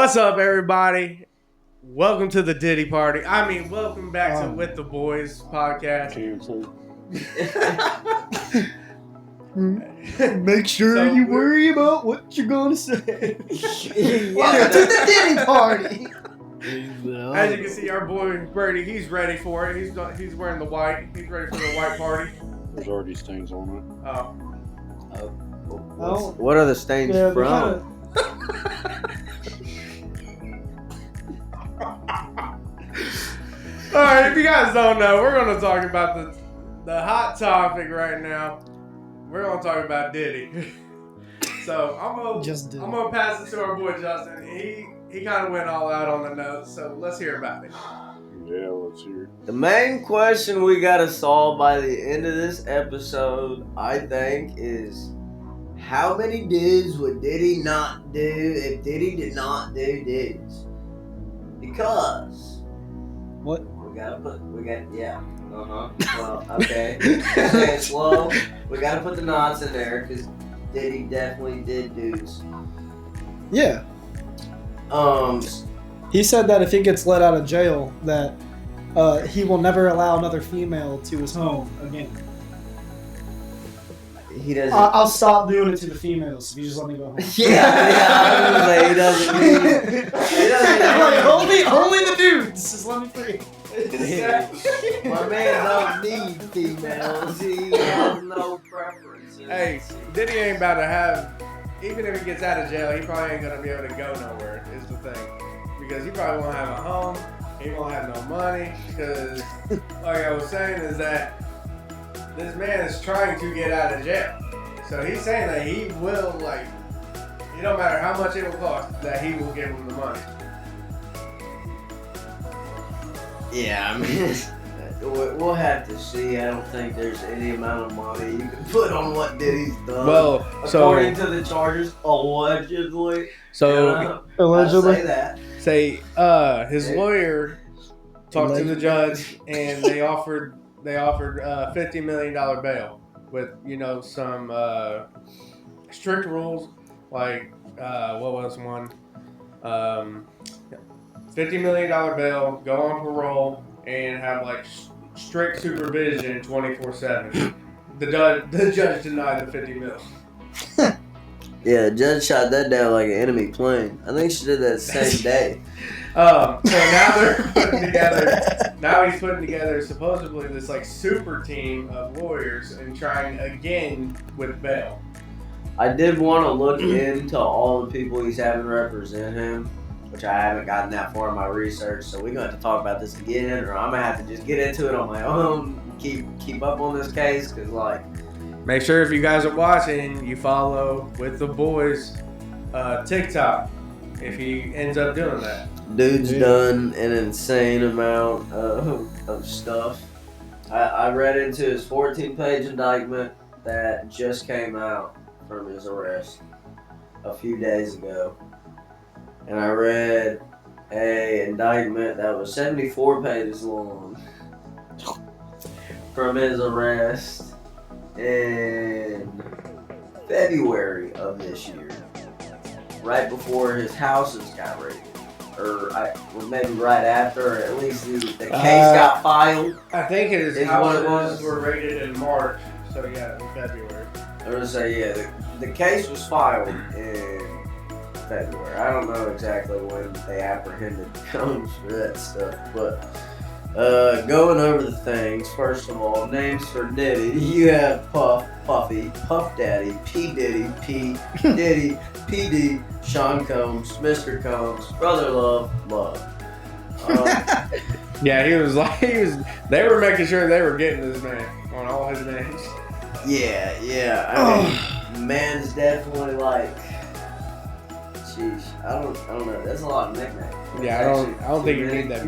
What's up, everybody? Welcome to the Diddy party. Welcome back to With the Boyz podcast. Make sure you worry about what you're gonna say. Welcome to the Diddy party. As you can see, our boy Brady, he's ready for it. He's wearing the white. He's ready for the white party. There's already stains on What are the stains from? Alright, if you guys don't know, we're going to talk about the hot topic right now. We're going to talk about Diddy. So I'm gonna pass it to our boy Justin. He kind of went all out on the notes, so let's hear about it. Yeah, let's hear it. The main question we gotta solve by the end of this episode, I think, is how many dudes would Diddy not do if Diddy did not do dudes? Because what? Well, okay. Say it slow. We gotta put the knots in there because Diddy definitely did dudes. Yeah. He said that if he gets let out of jail, that he will never allow another female to his home again. He doesn't. I'll stop doing it to the females if you just let me go home. I was like, he doesn't need. He doesn't. Like, only the dudes. Just let me free. My man don't need females. He has no preferences. Hey, Diddy ain't about to have. Even if he gets out of jail, he probably ain't gonna be able to go nowhere. Is the thing, because he probably won't have a home. He won't have no money. Because, like I was saying, is that this man is trying to get out of jail. So he's saying that he will, like, it don't matter how much it will cost, that he will give him the money. Yeah, I mean, we'll have to see. I don't think there's any amount of money you can put on what Diddy's done. Well, according to the charges, allegedly. Allegedly. I say that. His lawyer talked to the judge, and they offered $50 million bail with some strict rules, like what was one? $50 million bail, go on parole, and have like strict supervision 24/7. The judge denied the $50 million. Yeah, the judge shot that down like an enemy plane. I think she did that the same day. So now they're putting together. Now he's putting together supposedly this like super team of lawyers and trying again with bail. I did want to look into all the people he's having represent him, which I haven't gotten that far in my research. So we're gonna have to talk about this again, or I'm gonna have to just get into it on my own. Keep up on this case, cause like. Make sure if you guys are watching, you follow With the Boyz TikTok if he ends up doing that. Dude's done an insane amount of stuff. I read into his 14-page indictment that just came out from his arrest a few days ago. And I read an indictment that was 74 pages long from his arrest in February of this year, right before his houses got raided, or maybe right after, or at least the case got filed. I think his houses were raided in March, so yeah, in February. I was gonna say, yeah, the case was filed in February. I don't know exactly when they apprehended cones for that stuff, but going over the things, first of all, names for Diddy. You have Puff, Puffy, Puff Daddy, P. Diddy, P. Diddy, PD, Sean Combs, Mr. Combs, Brother Love. Yeah, they were making sure they were getting this man on all his names. Yeah. I mean, man's definitely like, sheesh, I don't know. That's a lot of nicknames. Yeah, I don't think you need that.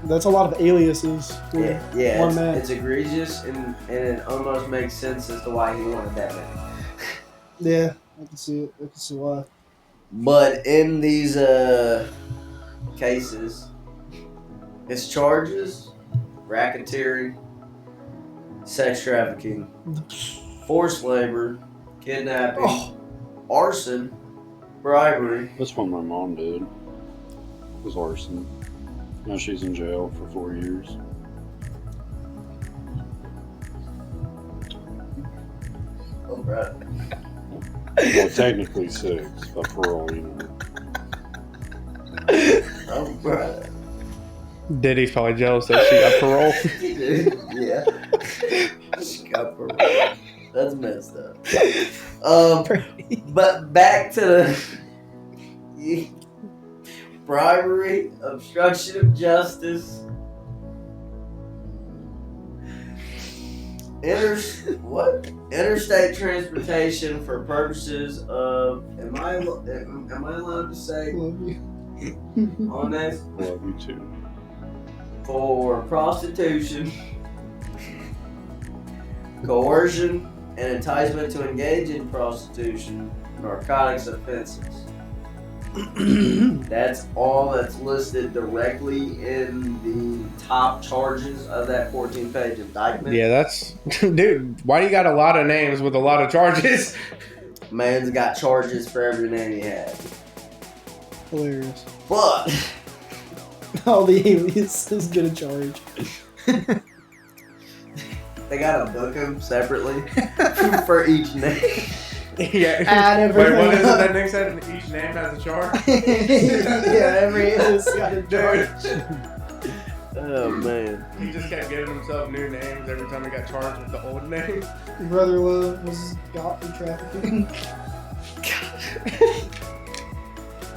That's a lot of aliases. Yeah, one man. It's egregious, and it almost makes sense as to why he wanted that name. Yeah, I can see it. I can see why. But in these cases, his charges: racketeering, sex trafficking, forced labor, kidnapping, arson, bribery. That's what my mom did. was arson. Now she's in jail for 4 years. Oh, right. Well, technically 6, but parole, you know. Oh, right. Diddy's probably jealous that she got parole. Yeah. She got parole. That's messed up. But back to the bribery, obstruction of justice, interstate transportation for purposes of am I allowed to say Love you. on this? Love you too. For prostitution, coercion, and enticement to engage in prostitution, narcotics offenses. That's all that's listed directly in the top charges of that 14-page indictment. Yeah, that's dude. Why you got a lot of names with a lot of charges? Man's got charges for every name he had. Hilarious. But All the aliases get a charge. they gotta book him separately for each name. Yeah. Add Wait, what everything is it up. that Nick said? Each name has a charge. Yeah, every alias got a charge. Oh man. He just kept giving himself new names every time he got charged with the old name. Brother Love was got for trafficking.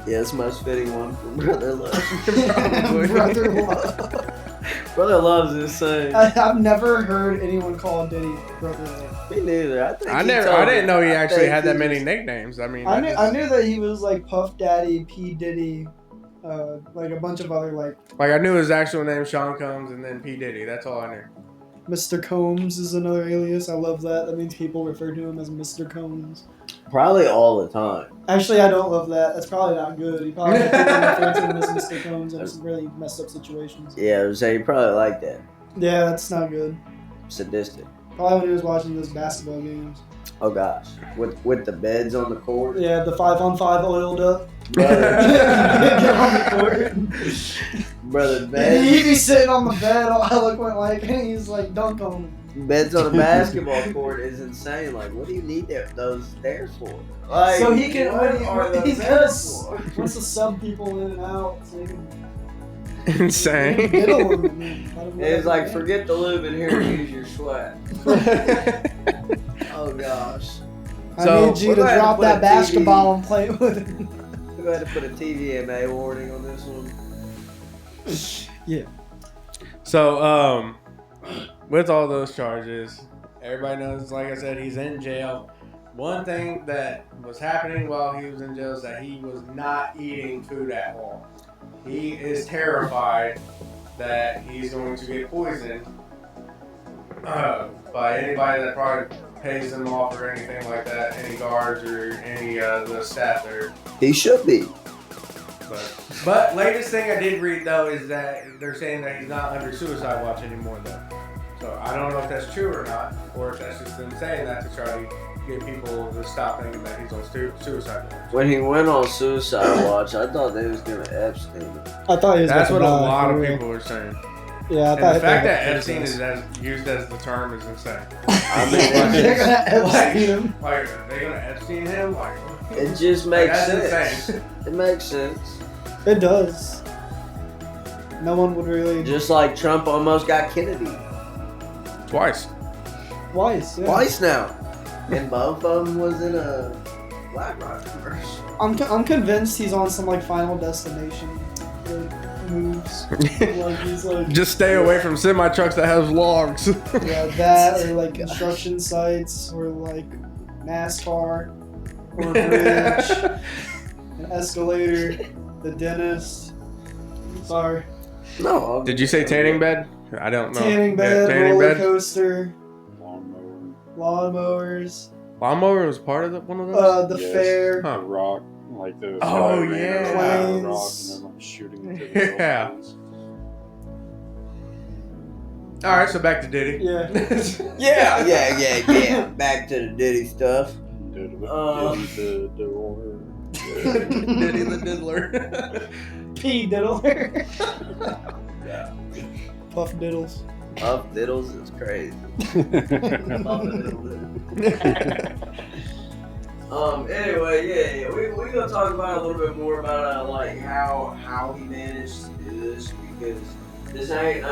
Yeah, it's the most fitting one for Brother Love. Brother Love. Brother Love's insane. I've never heard anyone call Diddy Brother Love. Me neither. I think I he never. told I didn't know he I actually think had that he many was- nicknames. I mean, I knew that he was like Puff Daddy, P Diddy, like a bunch of other like Like I knew his actual name, Sean Combs, and then P Diddy. That's all I knew. Mr. Combs is another alias. I love that. That means people refer to him as Mr. Combs. Probably all the time. Actually, I don't love that. That's probably not good. He probably people refer to him as Mr. Combs in some really messed up situations. Yeah, so you probably like that. Yeah, that's not good. Sadistic. Probably when he was watching those basketball games. Oh gosh. With the beds on the court. Yeah, the 5-on-5 oiled up. Brother, Get on the court. brother He'd beds, be sitting on the bed all eloquent like, and he's like, dunk on him. beds on a basketball court is insane. Like, what do you need those stairs for? Like, So he can, what when are those he's stairs gonna, for? wants to sub people in and out. So he can Insane. diddle them and then let him It's like, run. forget the lube in here and use your sweat. Oh gosh. I So, need you we're to gonna drop put a that TV basketball and play with it. Go ahead and put a TVMA warning on this one. So, with all those charges, everybody knows, like I said, he's in jail. One thing that was happening while he was in jail is that he was not eating food at all. He is terrified that he's going to get poisoned by anybody that probably pays him off or anything like that, any guards or any the staff there. He should be. But latest thing I did read though is that they're saying that he's not under suicide watch anymore though. So I don't know if that's true or not, or if that's just them saying that to try to get people to stop thinking that he's on suicide watch. When he went on suicide watch, I thought they was gonna Epstein. I thought he was That's what a about to die, lot for of real. people are saying. Yeah, I And thought the fact they that were Epstein criticize. is used as the term is insane. I mean, They're gonna Epstein him. Like, are they gonna Epstein him? Like, it just makes that's sense. insane. It makes sense. It does. No one would really. Just like Trump almost got Kennedy. Twice. Twice, yeah. Twice now. And both of them was in a BlackRock commercial. I'm convinced he's on some like Final Destination like, moves. Like he's like Just stay away from semi trucks that have logs. yeah, that or like construction sites or like NASCAR or a bridge, an escalator, the dentist. Sorry, No. Did you say tanning bed? I don't know. tanning bed, Yeah, tanning roller bed. coaster, Lawnmower. lawnmowers, Lawnmower was part of one of those. the Yes. fair. Huh. The rock, like those. Oh, guy ran yeah. around the rock Planes. and then like shooting into the Yeah. buildings. All right, so back to Diddy. Yeah. Yeah. Back to the Diddy stuff. Did Um, the door. Diddy the Diddler. P. Diddler. Yeah. Puff Diddles. Puff Diddles is crazy. Puff Diddle. Anyway, yeah, we gonna talk about a little bit more about like how he managed to do this, because this ain't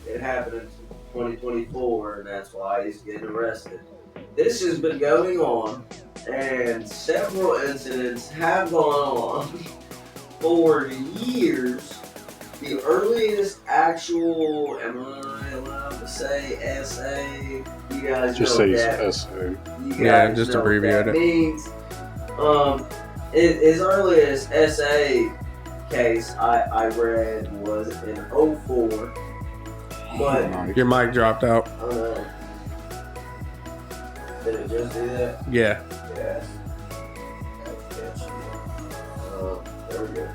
it happened in 2024 and that's why he's getting arrested. This has been going on, and several incidents have gone on for years. The earliest actual, am I allowed to say SA? You guys Just know say that. SA. You guys Yeah, just know abbreviate what that it. means. His earliest SA case I read was in 04. But Your mic dropped out. did it just do that? Yeah. Yes. There we go.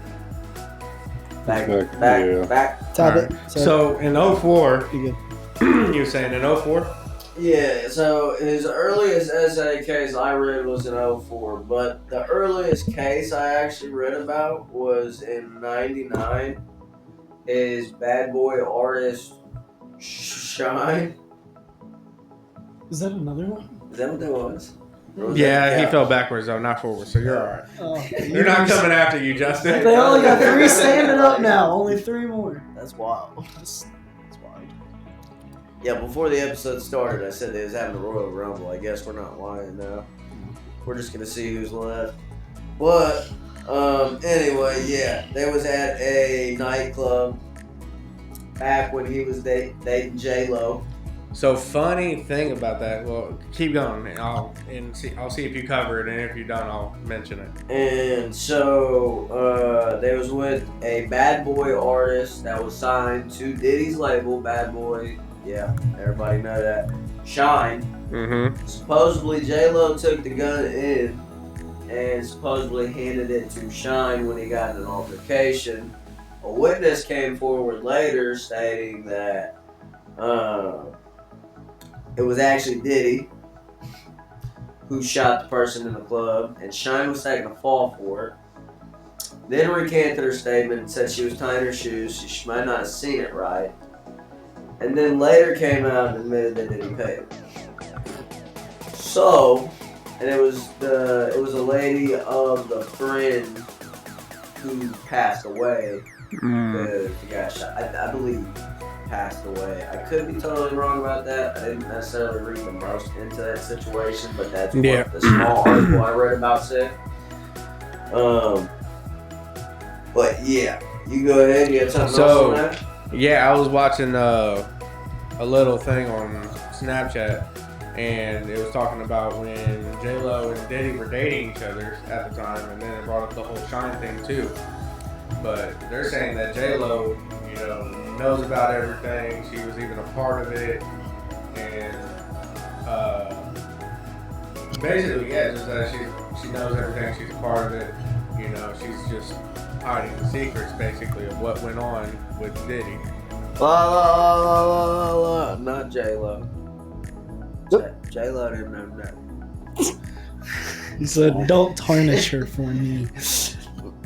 Back. Tap it. Alright. So in 04, You good? you were saying in 04? Yeah, so his earliest SA case I read was in 04, but the earliest case I actually read about was in 99. His bad boy artist Shine. Is that another one? Is that what that was? Or was Yeah, that he the fell backwards though, not forwards, so you're alright. Oh. They're not coming after you, Justin. They only got 3 standing up now. Only 3 more. That's wild. That's wild. Yeah, before the episode started, I said they was having a Royal Rumble. I guess we're not lying now. We're just gonna see who's left. But anyway, yeah, they was at a nightclub back when he was dating J-Lo. So funny thing about that, well, keep going. I'll see if you cover it, and if you don't, I'll mention it. And so they was with a bad boy artist that was signed to Diddy's label, Bad Boy. Yeah, everybody know that. Shine. Mm-hmm. Supposedly J-Lo took the gun in and supposedly handed it to Shine when he got in an altercation. A witness came forward later stating that it was actually Diddy who shot the person in the club, and Shine was taking a fall for it. Then recanted her statement and said she was tying her shoes, so she might not have seen it right. And then later came out and admitted that Diddy paid. So, and it was a lady of the friend who passed away because the guy shot. I believe passed away. I could be totally wrong about that. I didn't necessarily read the most into that situation, but that's what the small article I read about said. But yeah, you go ahead. You have something else on that? Yeah, I was watching a little thing on Snapchat, and it was talking about when J-Lo and Diddy were dating each other at the time, and then it brought up the whole Shine thing too. But they're saying that J-Lo, knows about everything. She was even a part of it, and basically, yeah, just that she knows everything. She's a part of it. She's just hiding the secrets, basically, of what went on with Diddy. Not J-Lo. J-Lo didn't know nothing. He said, "Don't tarnish her for me."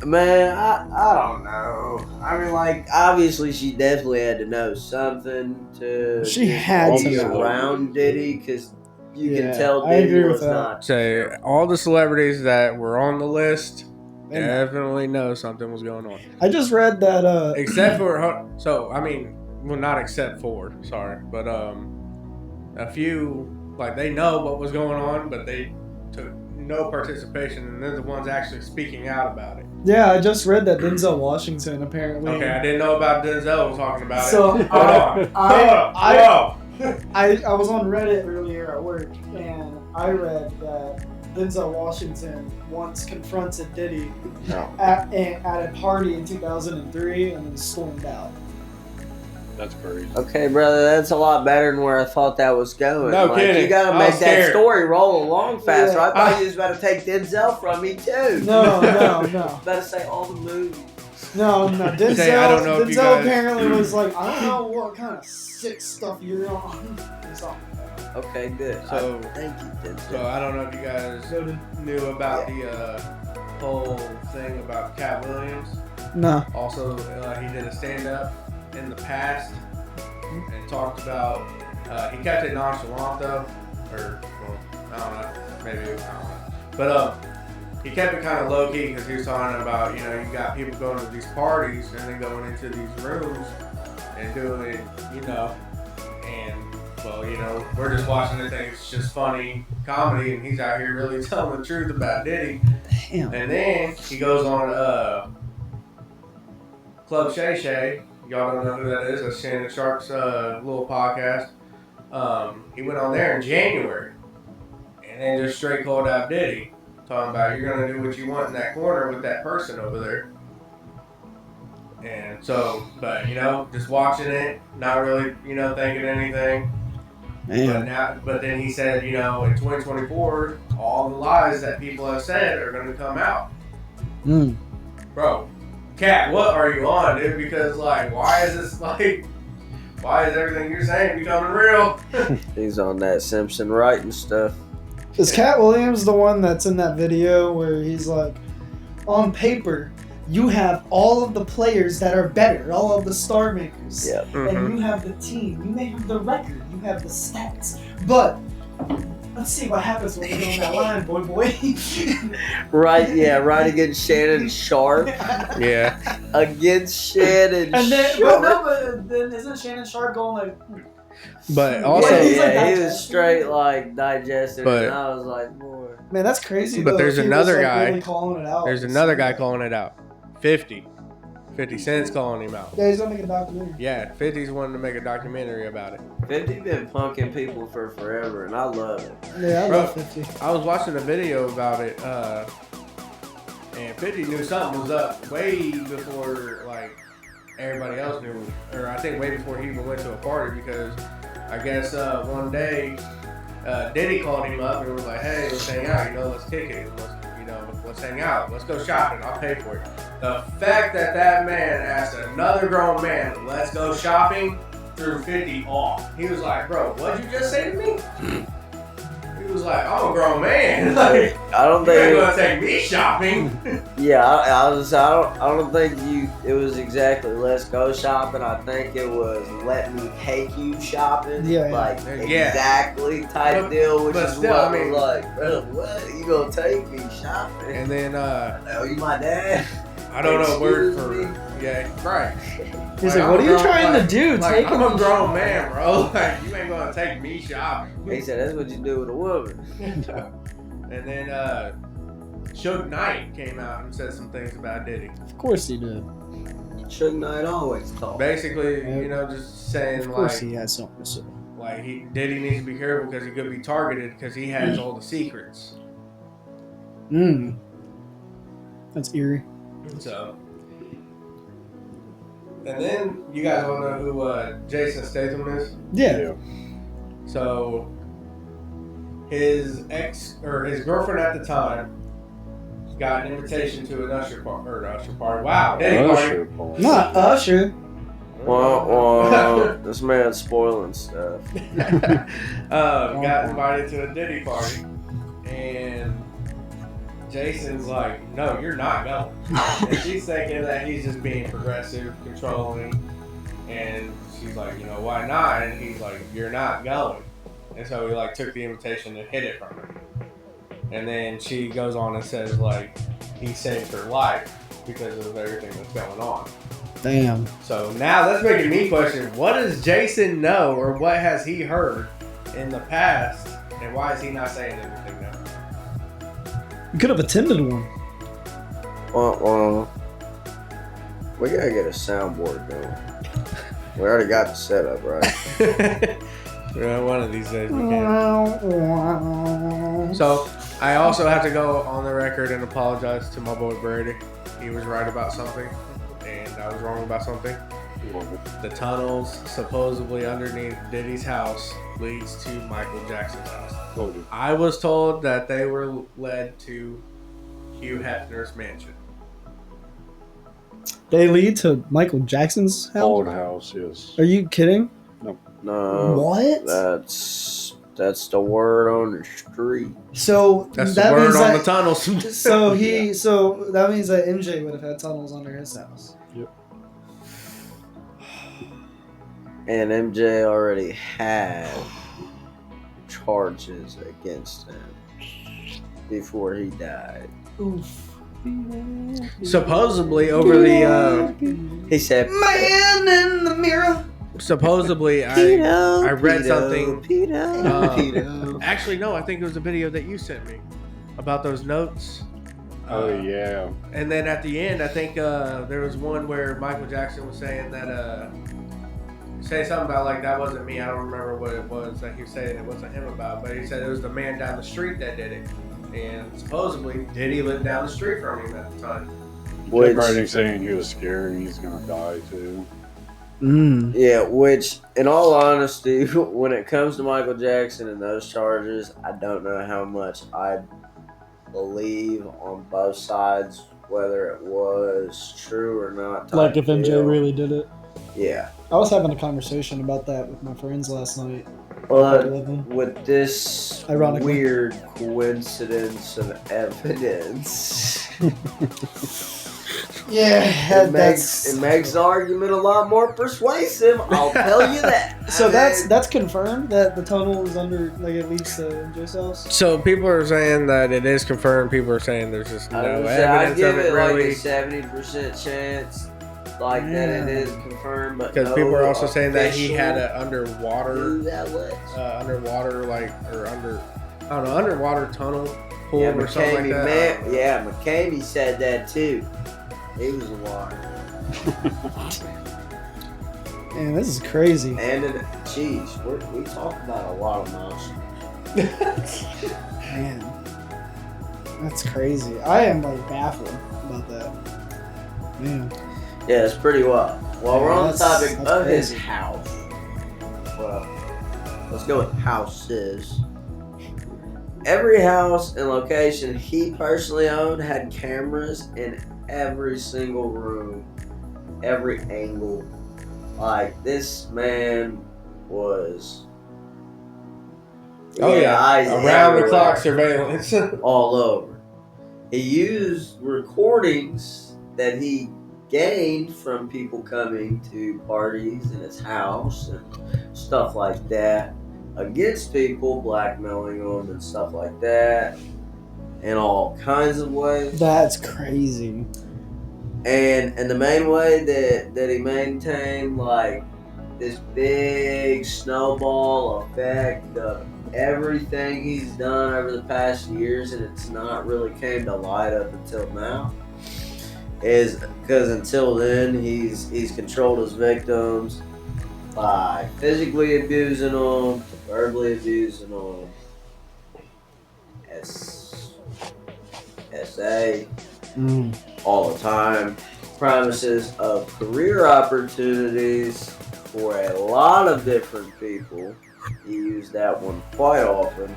Man, I don't know. I mean, like, obviously she definitely had to know something to She had be to know. around Diddy, because you can Yeah, tell I Diddy agree with was that. not. Say all the celebrities that were on the list definitely know something was going on. I just read that. Except for not except for, sorry, but a few, like, they know what was going on, but they took no participation, and they're the ones actually speaking out about it. Yeah, I just read that Denzel Washington apparently. Okay, I didn't know about Denzel talking about So, it. Hold on. I was on Reddit earlier at work, and I read that Denzel Washington once confronted Diddy at a party in 2003 and then stormed out. That's crazy. Okay, brother, that's a lot better than where I thought that was going. No kidding. You gotta I make was that scared. story roll along faster. Yeah. I thought you was about to take Denzel from me too. No. About to say all the movies. No. Denzel, Say, I don't know if you Denzel guys- apparently was like, I don't know what kind of sick stuff you're on. He's all, Okay, good. So- thank you. So I don't know if you guys knew about the whole thing about Cat Williams. No. Also, he did a stand-up in the past and talked about. He kept it nonchalant though, or well, I don't know, maybe I don't know. But he kept it kind of low key because he was talking about, you know, you got people going to these parties and then going into these rooms and doing, you know, and well, you know, we're just watching it, think it's just funny comedy, and he's out here really telling the truth about Diddy. Damn. And then he goes on Club Shay Shay. Y'all don't know who that is. That's Shannon Sharp's little podcast. He went on there in January and then just straight called out Diddy. Talking about you're going to do what you want in that corner with that person over there. And so, but you know, just watching it, not really, you know, thinking anything. But then he said, you know, in 2024, all the lies that people have said are going to come out. Bro, Cat, what are you on, dude? Because, like, why is everything you're saying becoming real? He's on that Simpson writing stuff. Is Cat Williams the one that's in that video where he's like, on paper, you have all of the players that are better, all of the star makers. Yeah. And you have the team. You may have the record. You have the stats. But let's see what happens when we go on that line, boy. Right, yeah, right against Shannon Sharp. Yeah. Against Shannon And then, Sharp. but then isn't Shannon Sharp going like? But also, he's like he was digesting. straight like digesting, But- and I was like, boy. Man, that's crazy. But though, there's if he another was, like, guy- Really calling it out. there's another guy calling it out. 50 Cent's calling him out. Yeah, he's gonna make a documentary. Yeah, 50's wanting to make a documentary about it. 50 been punking people for forever, and I love it. Yeah, I Bro. love 50. I was watching a video about it, and 50 knew something was up way before like everybody else knew, or I think way before he even went to a party, because I guess one day Diddy called him up and was like, "Hey, let's hang out. You know, let's kick it. Let's hang out. Let's go shopping. I'll pay for it." The fact that man asked another grown man, "Let's go shopping," threw 50 off. He was like, "Bro, what'd you just say to me?" He was like, "I'm a grown man. Like, I don't you ain't think. gonna take me shopping." Yeah, I don't think it was exactly let's go shopping. I think it was let me take you shopping. Yeah, yeah. Like Yeah. exactly type But- deal, which but is still, what I mean- was like, bro, what? You gonna take me shopping? And then Oh, you my dad? I don't know word for Excuse me? yeah, right. He's Like, like, what are I'm you a grown- trying like- to do? Like, Take I'm him a grown man, bro. Like, you ain't gonna take me shopping. He said that's what you do with a woman. And then Suge Knight came out and said some things about Diddy. Of course he did. Suge Knight always talk. Basically, you know, just saying Of course like, he has something to say. Diddy needs to be careful because he could be targeted because he has all the secrets. That's eerie. So, and then you guys all know who Jason Statham is. Yeah. So his girlfriend at the time got an invitation to an usher party. Wow, Diddy party. Usher party. Not Usher. Wah, this man's spoiling stuff. Got invited to a Diddy party, and Jason's like, "No, you're not going." And she's thinking that he's just being progressive, controlling, and she's like, "You know, why not?" And he's like, "You're not going." And so he like took the invitation and hid it from her. And then she goes on and says like he saved her life because of everything that's going on. Damn. So now that's making me question, what does Jason know or what has he heard in the past and why is he not saying anything now? You could have attended one. We gotta get a soundboard going. We already got the setup, right? Well, one of these days we can. So I also have to go on the record and apologize to my boy Brady. He was right about something and I was wrong about something. The tunnels supposedly underneath Diddy's house leads to Michael Jackson's house. I was told that they were led to Hugh Hefner's mansion. They lead to Michael Jackson's house? Old house, yes. Are you kidding? No, What? that's That's the word on the street. So That's that the word means on that, the tunnels. so that means that MJ would have had tunnels under his house. And MJ already had charges against him before he died. Oof. Supposedly over the He said, Man in the mirror. supposedly I read something. Pedo. Actually, no, I think it was a video that you sent me about those notes. Oh yeah. And then at the end, I think there was one where Michael Jackson was saying that say something about like that wasn't me. I don't remember what it was that he was saying it wasn't him about, but he said it was the man down the street that did it. And supposedly Diddy lived down the street from him at the time. Which, Writing saying he was scared and he's gonna die too. yeah, which, in all honesty, when it comes to Michael Jackson and those charges, I don't know how much I believe on both sides, whether it was true or not. Like if MJ deal. really did it. Yeah. I was having a conversation about that with my friends last night. But with this Ironically. weird coincidence of evidence, Yeah, it makes the argument a lot more persuasive. I'll tell you that. So that's confirmed that the tunnel is under like at least MJ's house. So people are saying that it is confirmed. People are saying there's just no I evidence give of it it really. like a 70% chance, like that it is confirmed. But Because no people are also saying that he had official- an underwater, Who that was? underwater tunnel pool Yeah, or something like that. McCamey said that too. He was a liar. Man, this is crazy. And we talk about a lot of monsters. Man, that's crazy. I am like baffled about that. Man, Yeah, it's pretty wild. While we're on the That's- topic that's of crazy. his house, well, let's go with houses. Every house and location he personally owned had cameras in every single room, every angle. Like, this man was... Oh yeah, eyes around the clock everywhere. surveillance. All over. He used recordings that he gained from people coming to parties in his house and stuff like that against people, blackmailing them and stuff like that in all kinds of ways. that's crazy. And the main way that he maintained like this big snowball effect of everything he's done over the past years, and it's not really came to light up until now, is because until then he's controlled his victims by physically abusing them, verbally abusing them, SA all the time, promises of career opportunities for a lot of different people. He used that one quite often.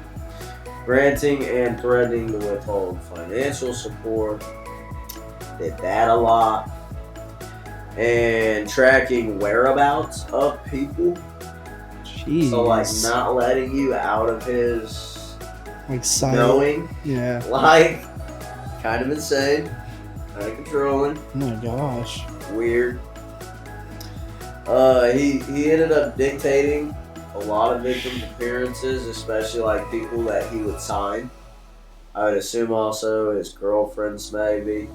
Granting and threatening to withhold financial support. Did that a lot. And tracking whereabouts of people. Jeez. So like not letting you out of his like sight. knowing. Yeah. Like kind of insane. Kind of controlling. Oh my gosh. Weird. He ended up dictating a lot of victims' appearances, especially like people that he would sign. I would assume also his girlfriends, maybe.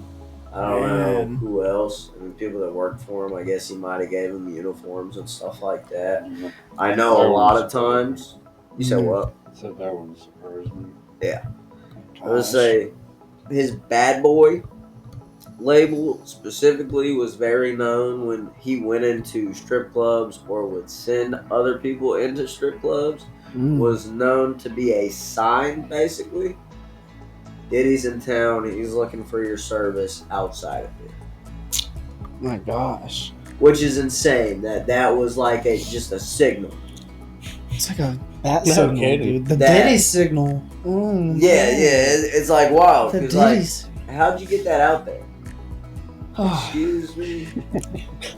I don't know Man. who else. I mean, people that worked for him. I guess he might have gave them uniforms and stuff like that. I know a lot of times. You said what? Said that one surprised me. I would say his bad boy label specifically was very known when he went into strip clubs or would send other people into strip clubs. Was known to be a sign, basically. Diddy's in town. He's looking for your service outside of it. My gosh. Which is insane. That was like just a signal. It's like a bat No signal, kidding. dude. The That- Diddy signal. Yeah. It's like wild. The 'Cause, like, Diddy's. how'd you get that out there? Excuse me.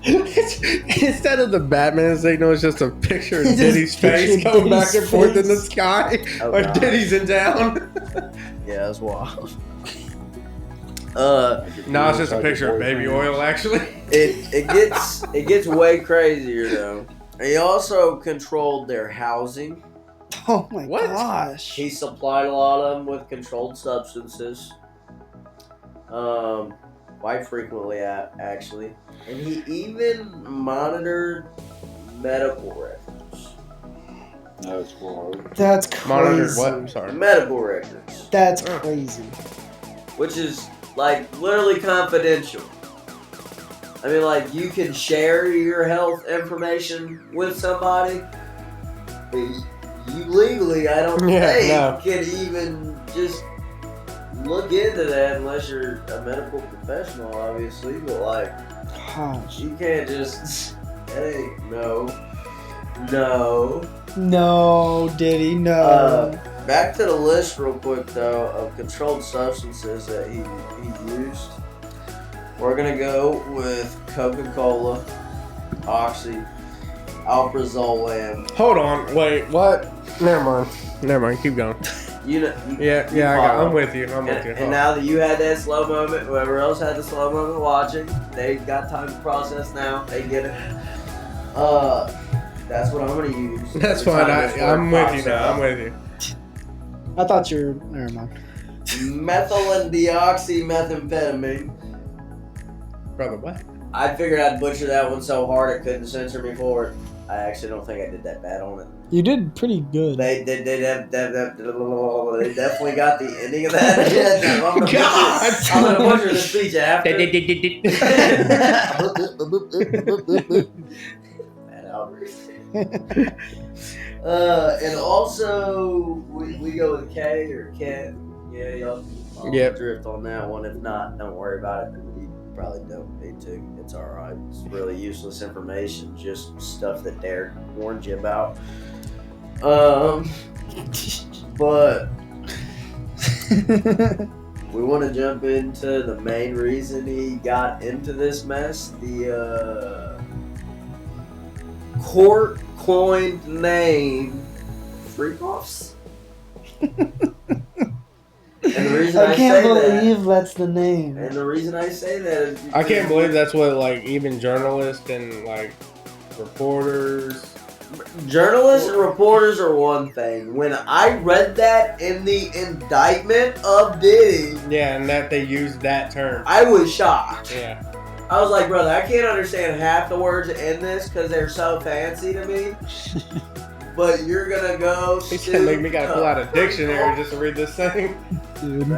Instead of the Batman signal, it's just a picture of It's Diddy's just face picture going back Diddy's and forth in the face. sky. Oh, Or God. Diddy's in town. Yeah, that's wild. No, it's just a picture of baby oil, actually. It gets way crazier though. He also controlled their housing. Oh my What? gosh. He supplied a lot of them with controlled substances. Quite frequently, actually. And he even monitored medical records. That's wild. That's crazy. Monitored what? I'm sorry. Medical records. That's crazy. Which is, like, literally confidential. I mean, like, you can share your health information with somebody, but you legally, I don't think, no. can even just look into that unless you're a medical professional, obviously. But, like, Gosh. you can't just, hey, no. No, Diddy, no. Back to the list real quick, though, of controlled substances that he used. We're going to go with Coca-Cola, Oxy, Alprazolam. Hold on. Wait, what? Never mind. Keep going. I'm with you. And now that you had that slow moment, whoever else had the slow moment watching, they got time to process now. They get it. That's what I'm going to use. That's every fine. time this word I'm with pops you now. up. I'm with you. I thought you were. Never mind. Methyl and deoxymethamphetamine. Brother, what? I figured I'd butcher that one so hard it couldn't censor me for it. I actually don't think I did that bad on it. You did pretty good. They definitely got the ending of that. Yeah, I'm gonna butcher the speech after. Bad algorithm. And also we go with K or Ken. Yeah, y'all Yep. drift on that one. If not, don't worry about it. You probably don't need to. It's alright. It's really useless information, just stuff that Derek warned you about. But we want to jump into the main reason he got into this mess. The court-coined name Freak-Offs. And the reason I can't say believe that's the name. and the reason I say that is because I can't believe that's what, like, even journalists and, like, reporters. journalists and reporters are one thing. When I read that in the indictment of Diddy, Yeah, and that they use that term. I was shocked. Yeah. I was like, brother, I can't understand half the words in this because they're so fancy to me. But you're gonna go. He said, "Make me gotta pull out a dictionary just to read this thing. Dude.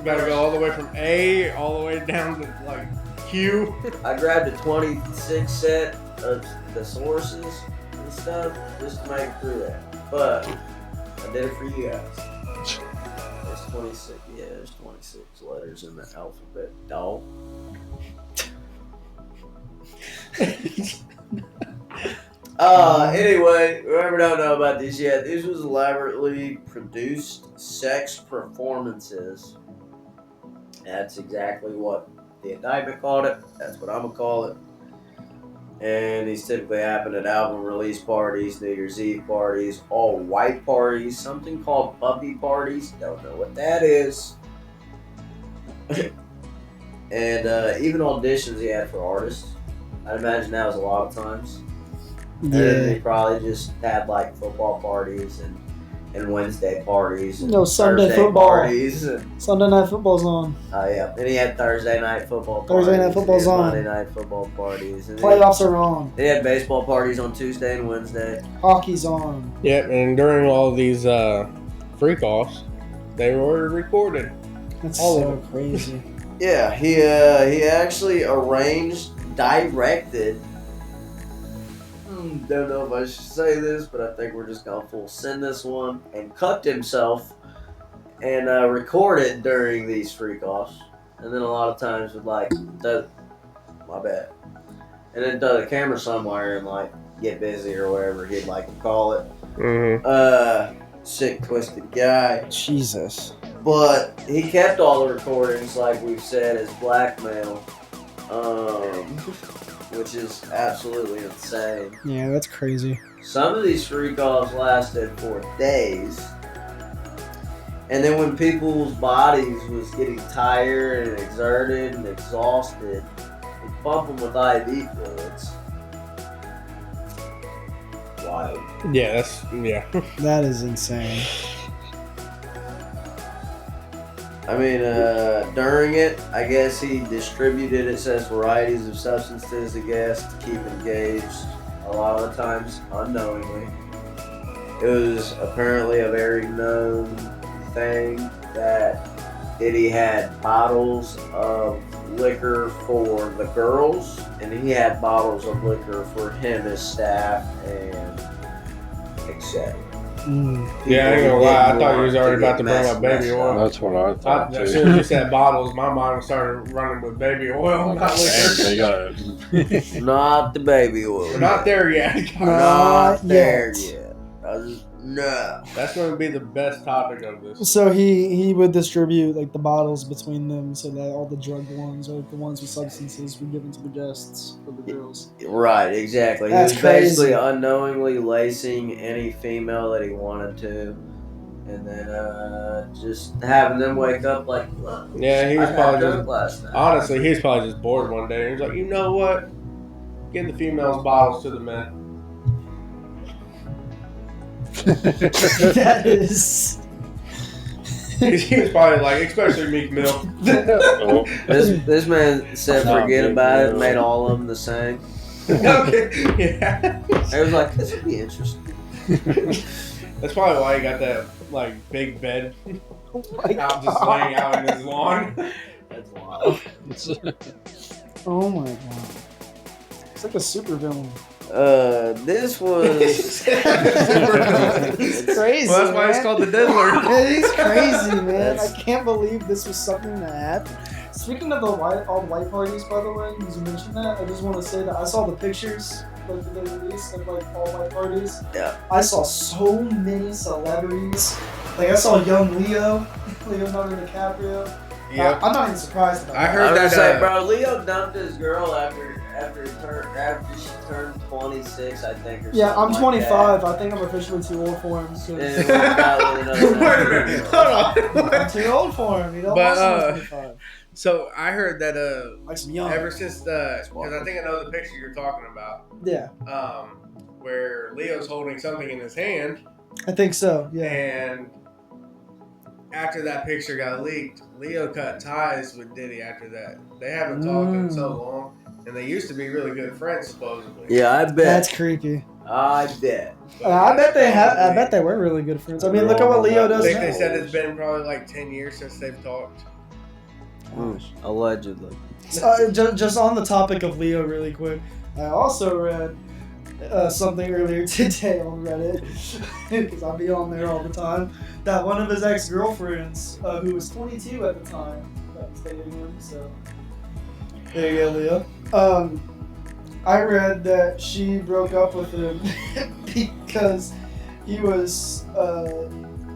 Gotta go all the way from A all the way down to like Q." I grabbed a 26 set of the sources and stuff just to make it through that. But I did it for you guys. There's 26. Yeah, there's 26 letters in the alphabet, dog. Anyway, whoever don't know about these yet, these was elaborately produced sex performances. That's exactly what the indictment called it. That's what I'm gonna call it. And these typically happen at album release parties, New Year's Eve parties, all white parties, something called puppy parties. Don't know what that is. And even auditions he had for artists. I'd imagine that was a lot of times. And then Yeah. he probably just had like football parties and Wednesday parties and No, Sunday Thursday football. parties. And, Sunday night football's on. yeah. And he had Thursday night football parties. Thursday night football's and on. Monday night football parties. And Playoffs are on. They had baseball parties on Tuesday and Wednesday. Hockey's on. Yep, and during all these freak offs, they were recorded. That's All so of it. crazy. Yeah, he actually arranged, directed. Don't know if I should say this, but I think we're just gonna full send this one. And cucked himself and recorded during these freak offs. And then a lot of times would like, my bad. And then throw the camera somewhere and like get busy or whatever he'd like to call it. Mm-hmm. Sick, twisted guy. Jesus. But he kept all the recordings, like we've said, as blackmail. which is absolutely insane. Yeah, that's crazy. Some of these freak offs lasted for days. And then when people's bodies was getting tired and exerted and exhausted, they pump them with IV fluids. Wild. Yeah, That is insane. I mean, during it, I guess he distributed, it says, varieties of substances to guests to keep engaged, a lot of the times unknowingly. It was apparently a very known thing that Diddy had bottles of liquor for the girls, and he had bottles of liquor for him, his staff, and etc. Yeah, I ain't gonna lie. I thought you was already about to bring up baby oil. That's what I thought. As too. soon as you said bottles, my mind started running with baby oil, not liquor. They got Not the baby oil. We're not there yet. Not there yet. No. That's going to be the best topic of this. So he would distribute like the bottles between them so that all the drug ones or the ones with substances were given to the guests for the girls. Right, exactly. That's he was crazy. basically unknowingly lacing any female that he wanted to, and then just having them wake up like, look, Yeah, he was I got probably drunk just, last night. honestly, he was probably just bored one day. He was like, you know what? Give the females bottles to the men. That is. He was probably like, especially Meek Mill. Oh, This man said Not forget big about it, deal. made all of them the same. Okay. Yeah. I was like, this would be interesting. That's probably why he got that like big bed Oh my out just laying out in his lawn. That's wild. Oh my god. It's like a super villain. This was. He's crazy. Well, that's why it's man. called the Diddler. Yeah, he's crazy, man. I That's- can't believe this was something that happened. Speaking of all the white parties, by the way, because you mentioned that, I just want to say that I saw the pictures like the day released of like all white parties. Yeah. I saw so many celebrities. Like I saw young Leonardo DiCaprio. Yep. I'm not even surprised about I that. heard I was that, like, bro, Leo dumped his girl after she turned 26, I think. Or Yeah, I'm something like 25. I think I'm officially too old for him. that. 'cause- And it worked out with another Wait a minute. Hold I'm on. too old for him. You know, But, I'm 25. So I heard that Like some young. ever since because I think I know the picture you're talking about, Yeah, where Leo's holding something in his hand, I think so. Yeah. and after that picture got leaked, Leo cut ties with Diddy after that. They haven't talked in so long, and they used to be really good friends supposedly. Yeah, I bet. That's creepy. I bet. But I bet they have. I bet they were really good friends. I mean, look at what Leo I does think now. they said it's been probably like 10 years since they've talked. Allegedly. Just on the topic of Leo, really quick. I also read something earlier today on Reddit because I'll be on there all the time. That one of his ex-girlfriends, who was 22 at the time, that was dating him. So there you go, Leo. I read that she broke up with him because he was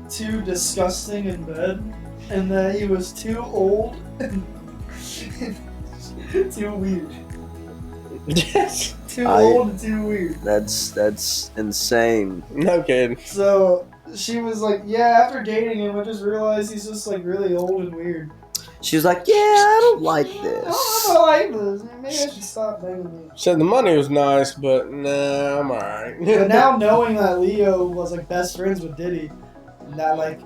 too disgusting in bed, and that he was too old and too weird. Yes. Too old and too weird. That's insane. No kidding. So she was like, yeah, after dating him, I just realized he's just like really old and weird. She was like, yeah, I don't like I this. don't like this. Maybe I should stop dating him. Said the money was nice, but nah, I'm alright. But now knowing that Leo was like best friends with Diddy, and that like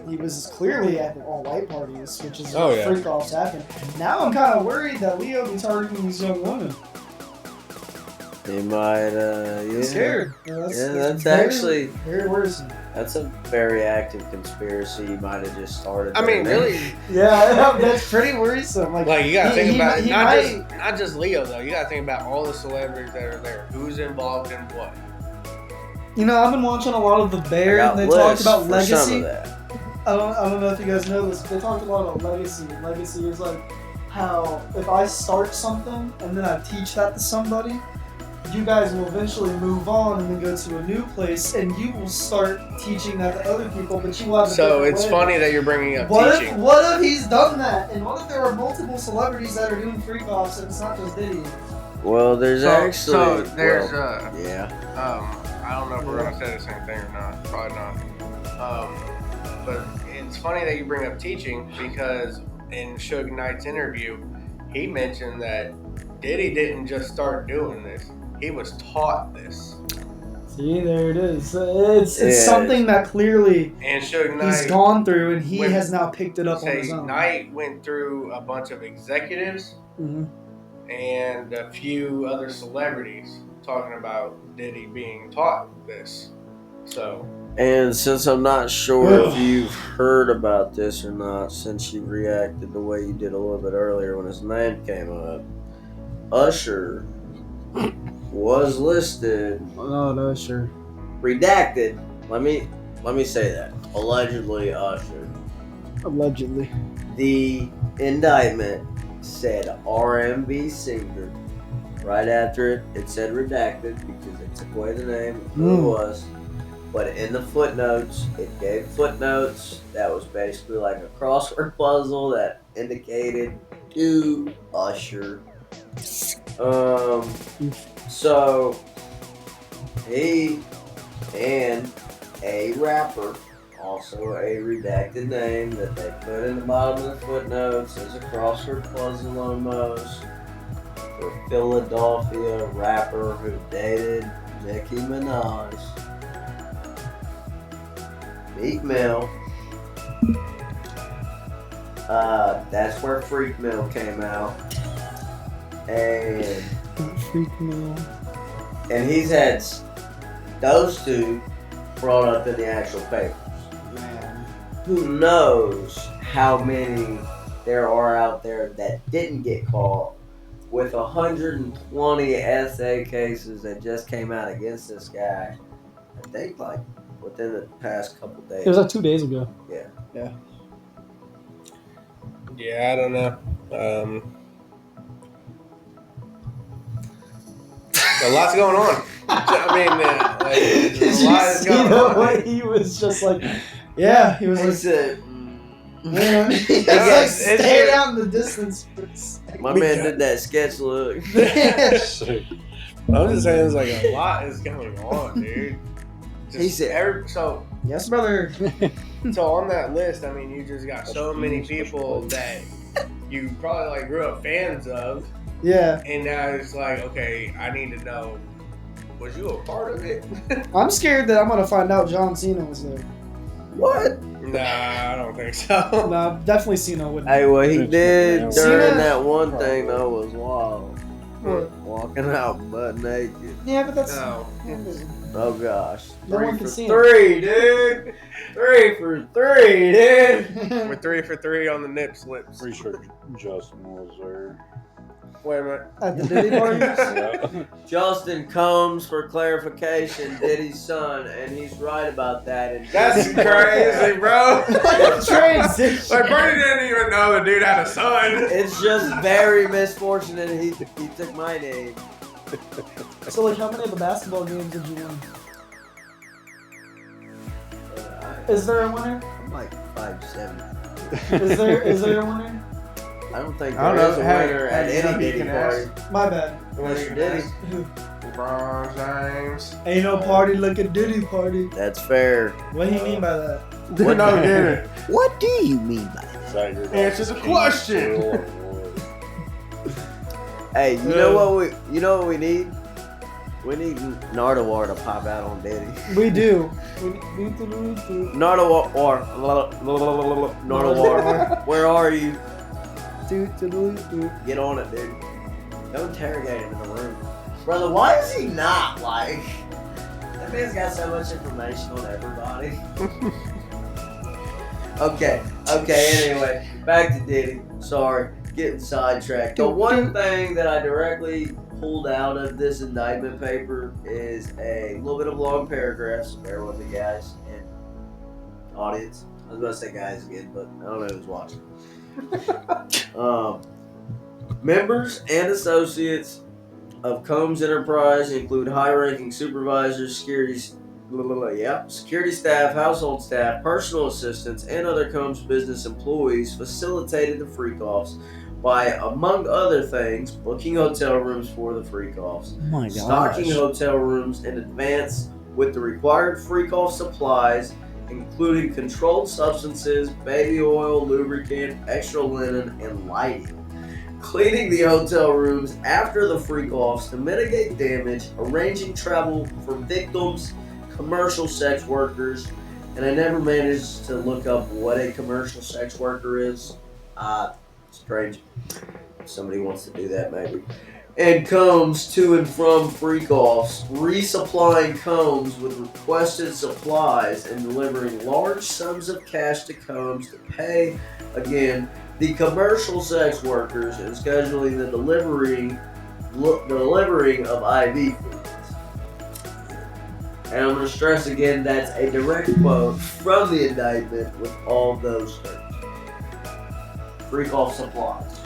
he was clearly at all white parties, which is Oh, where yeah. freak offs happen. Now I'm kind of worried that Leo be targeting these young women. He might, yeah. I'm scared. That's very, actually- very worrisome. That's a very active conspiracy. You might have just started. I mean, there. really, Yeah, that's pretty worrisome. like you gotta he- think he about might- it. he Not might- not just Leo though. You gotta think about all the celebrities that are there. Who's involved in what? You know, I've been watching a lot of The I Bear, got and they talked lists about for some legacy. of that. I don't know if you guys know this, but they talked a lot about legacy. Legacy is like how if I start something and then I teach that to somebody, you guys will eventually move on and then go to a new place, and you will start teaching that to other people, but you will have a So different it's way. funny that you're bringing up What teaching. if he's done that? And what if there are multiple celebrities that are doing freak offs and it's not just Diddy? Well, there's So actually. there's yeah. I don't know if we're gonna say the same thing or not. Probably not. But it's funny that you bring up teaching because in Suge Knight's interview, he mentioned that Diddy didn't just start doing this; he was taught this. See, there it is. It's Yeah. something that clearly And Suge Knight, he's gone through, and he When- has now picked it up on say his own. Knight went through a bunch of executives Mhm. and a few other celebrities talking about Diddy being taught this. So And since I'm not sure if you've heard about this or not, since you reacted the way you did a little bit earlier when his name came up, Usher was listed, Oh no, sure. redacted. Let me say that. Allegedly Usher. Allegedly. The indictment said R&B singer. Right after it said redacted because it took away the name of who it was. But in the footnotes, it gave footnotes that was basically like a crossword puzzle that indicated to Usher. So he and a rapper, also a redacted name that they put in the bottom of the footnotes as a crossword puzzle almost, for Philadelphia rapper who dated Nicki Minaj. Meek Mill. That's where Freak Mill came out. And Freak Mill. And he's had those two brought up in the actual papers. Man. Who knows how many there are out there that didn't get caught with 120 SA cases that just came out against this guy. I think like within the past couple days. It was like 2 days ago. Yeah. yeah, I don't know. A lot's going on. I mean, like, Did a you lot is see going the on. way he was just like, yeah, he was He like, said, man. He's like It's staying just- out in the distance. For a second. my man did that sketch look. Sick. I'm just saying, it's like a lot is going on, dude. He said- so Yes, brother. on that list, I mean, you just got so many people that you probably like grew up fans of, Yeah. and now it's like, okay, I need to know, was you a part of it? I'm scared that I'm gonna find out John Cena was there. What? Nah, I don't think so. No, definitely Cena wouldn't. Hey, what he did during Cena- that one thing though was wild. What? Walking out butt naked. Yeah, but that's. No. Oh gosh. No one 3 can for see 3, dude. 3 for 3, dude. We're 3 for 3 on the nip slips. Pretty sure Justin was there. Wait a minute. At the Diddy parties. Yeah. Justin Combs, for clarification, Diddy's son, and he's right about that. And That's crazy, bro. Transition. Like, Bernie didn't even know the dude had a son. It's just very misfortunate he took my name. So, like, how many of the basketball games did you win? Is there a winner? I'm like 5'7". Is there a winner? I don't think I don't there know. is a Hey, winner hey, at you know any who you Diddy can party. ask? My bad. Mr. Diddy. LeBron James. Ain't no party like a Diddy party. That's fair. What do you mean by that? What No, didn't. What do you mean by that? Is that your Answer the king question. still or what? Hey, you know what we need? We need Nardawar to pop out on Diddy. We do. Nardawar, where are you? Get on it, dude. Go interrogate him in the room. Brother, why is he not like... That man's got so much information on everybody. Okay, anyway. Back to Diddy. Sorry, getting sidetracked. The one thing that I directly pulled out of this indictment paper is a little bit of long paragraphs. Bear with me, guys and audience. I was about to say guys again, but I don't know who's watching. Members and associates of Combs Enterprise include high-ranking supervisors, security staff, household staff, personal assistants, and other Combs business employees facilitated the freak-offs by, among other things, booking hotel rooms for the freak-offs, Oh my gosh. stocking hotel rooms in advance with the required freak-off supplies, including controlled substances, baby oil, lubricant, extra linen, and lighting. Cleaning the hotel rooms after the freak-offs to mitigate damage, arranging travel for victims, commercial sex workers, and I never managed to look up what a commercial sex worker is. Strange. If somebody wants to do that, maybe. And Combs to and from freak-offs, resupplying Combs with requested supplies and delivering large sums of cash to Combs to pay, again, the commercial sex workers and scheduling the delivering of IV fluids. And I'm going to stress again, that's a direct quote from the indictment with all those terms. Freak-off supplies.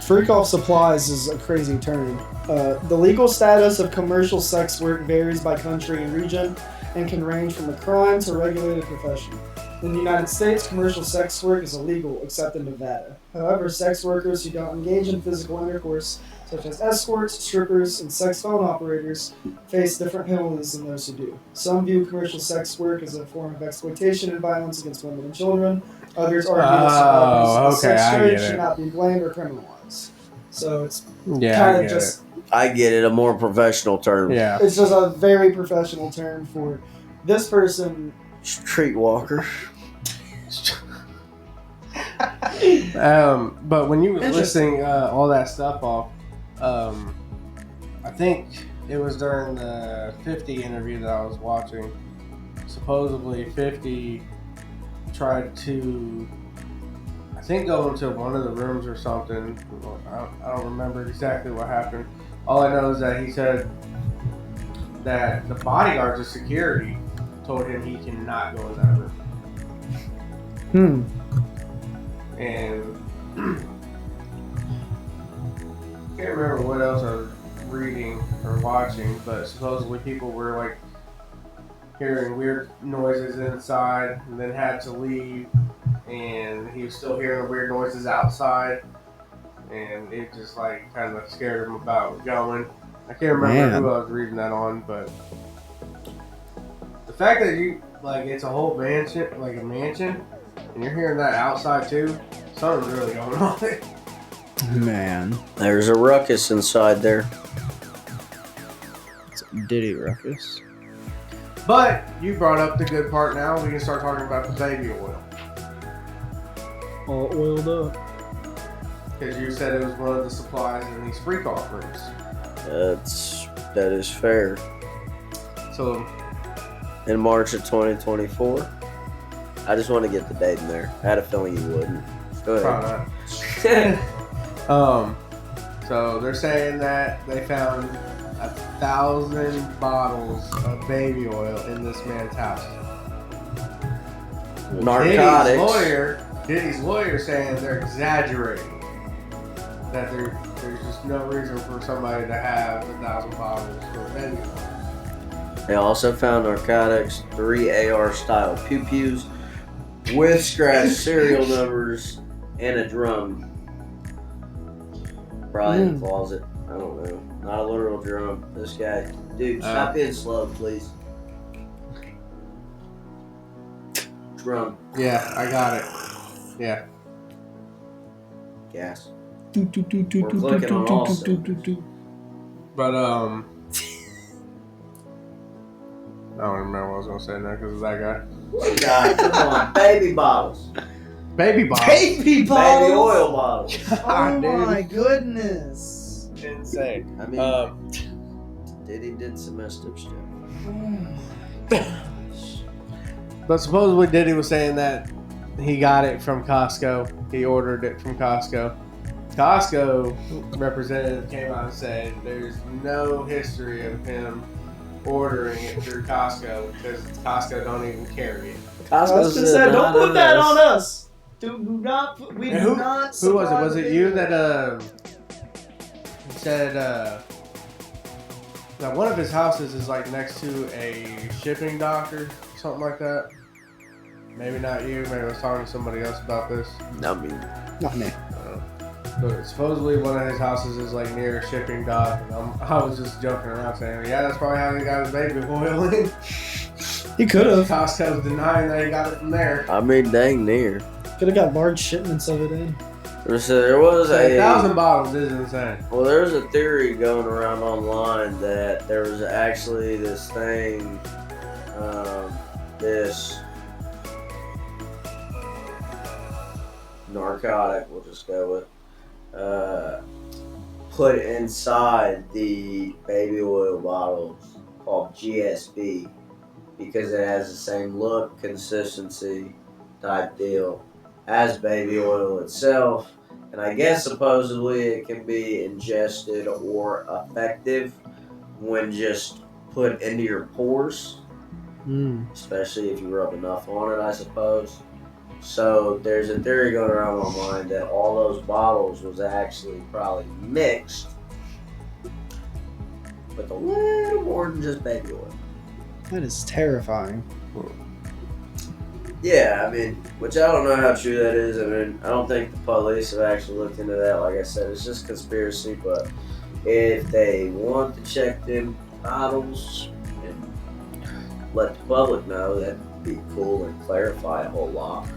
Freak-off supplies is a crazy term. The legal status of commercial sex work varies by country and region and can range from a crime to a regulated profession. In the United States, commercial sex work is illegal, except in Nevada. However, sex workers who don't engage in physical intercourse, such as escorts, strippers, and sex phone operators, face different penalties than those who do. Some view commercial sex work as a form of exploitation and violence against women and children. Others argue that sex trade should not be blamed or criminalized. So it's kind of just... I get it, a more professional term. Yeah. It's just a very professional term for this person. Streetwalker. But when you were listing all that stuff off, I think it was during the 50 interview that I was watching. Supposedly 50 tried to, I think, go into one of the rooms or something. I don't remember exactly what happened. All I know is that he said that the bodyguards of security told him he cannot go in that room. And I can't remember what else I was reading or watching, but supposedly people were like hearing weird noises inside and then had to leave, and he was still hearing the weird noises outside, and it just like kind of scared him about going. I can't remember who I was reading that on, but the fact that you, like, it's a whole mansion, like a mansion, and you're hearing that outside too, something's really going on. Man. There's a ruckus inside there. It's Diddy ruckus. But you brought up the good part now. We can start talking about the baby oil. All oiled up. Because you said it was one of the supplies in these freak-off rooms. That is fair. So, in March of 2024. I just want to get the date in there. I had a feeling you wouldn't. Go ahead. Probably not. So they're saying that they found 1,000 bottles of baby oil in this man's house. Narcotics. Diddy's lawyer saying they're exaggerating. That there's just no reason for somebody to have 1,000 bottles of baby oil. They also found narcotics, 3 AR-style pew-pews with scratched serial numbers and a drum. Probably in the closet. I don't know. Not a literal drum. This guy. Dude, stop being slow, please. Drum. Yeah, I got it. Yeah. Gas. We're clicking on all cylinders. But, I don't remember what I was going to say now because of that guy. What guy? Come on. Baby bottles. Baby bottles. Baby bottles? Baby oil bottles. Oh my goodness. Insane. I mean, Diddy did some messed up stuff. But supposedly Diddy was saying that he got it from Costco. He ordered it from Costco. Costco representative came out and said there's no history of him ordering it through Costco because Costco don't even carry it. Costco said, don't put that on us. Do not. We do not. Who was it? Was it you that said that one of his houses is like next to a shipping dock or something like that. Maybe not you. Maybe I was talking to somebody else about this. I mean, Not me. But supposedly one of his houses is like near a shipping dock. And I was just joking around saying, yeah, that's probably how he got his baby oil in. He could have. Costco's denying that he got it from there. I mean, dang near. Could have got large shipments of it in. There was 1,000 bottles is insane. Well, there's a theory going around online that there was actually this thing, this narcotic, we'll just go with, put inside the baby oil bottles called GSB because it has the same look, consistency type deal as baby oil itself. And I guess supposedly it can be ingested or effective when just put into your pores, especially if you rub enough on it, I suppose. So there's a theory going around online that all those bottles was actually probably mixed with a little more than just baby oil. That is terrifying. Yeah, I mean, which I don't know how true that is. I mean, I don't think the police have actually looked into that. Like I said, it's just conspiracy. But if they want to check them bottles and let the public know, that'd be cool and clarify a whole lot.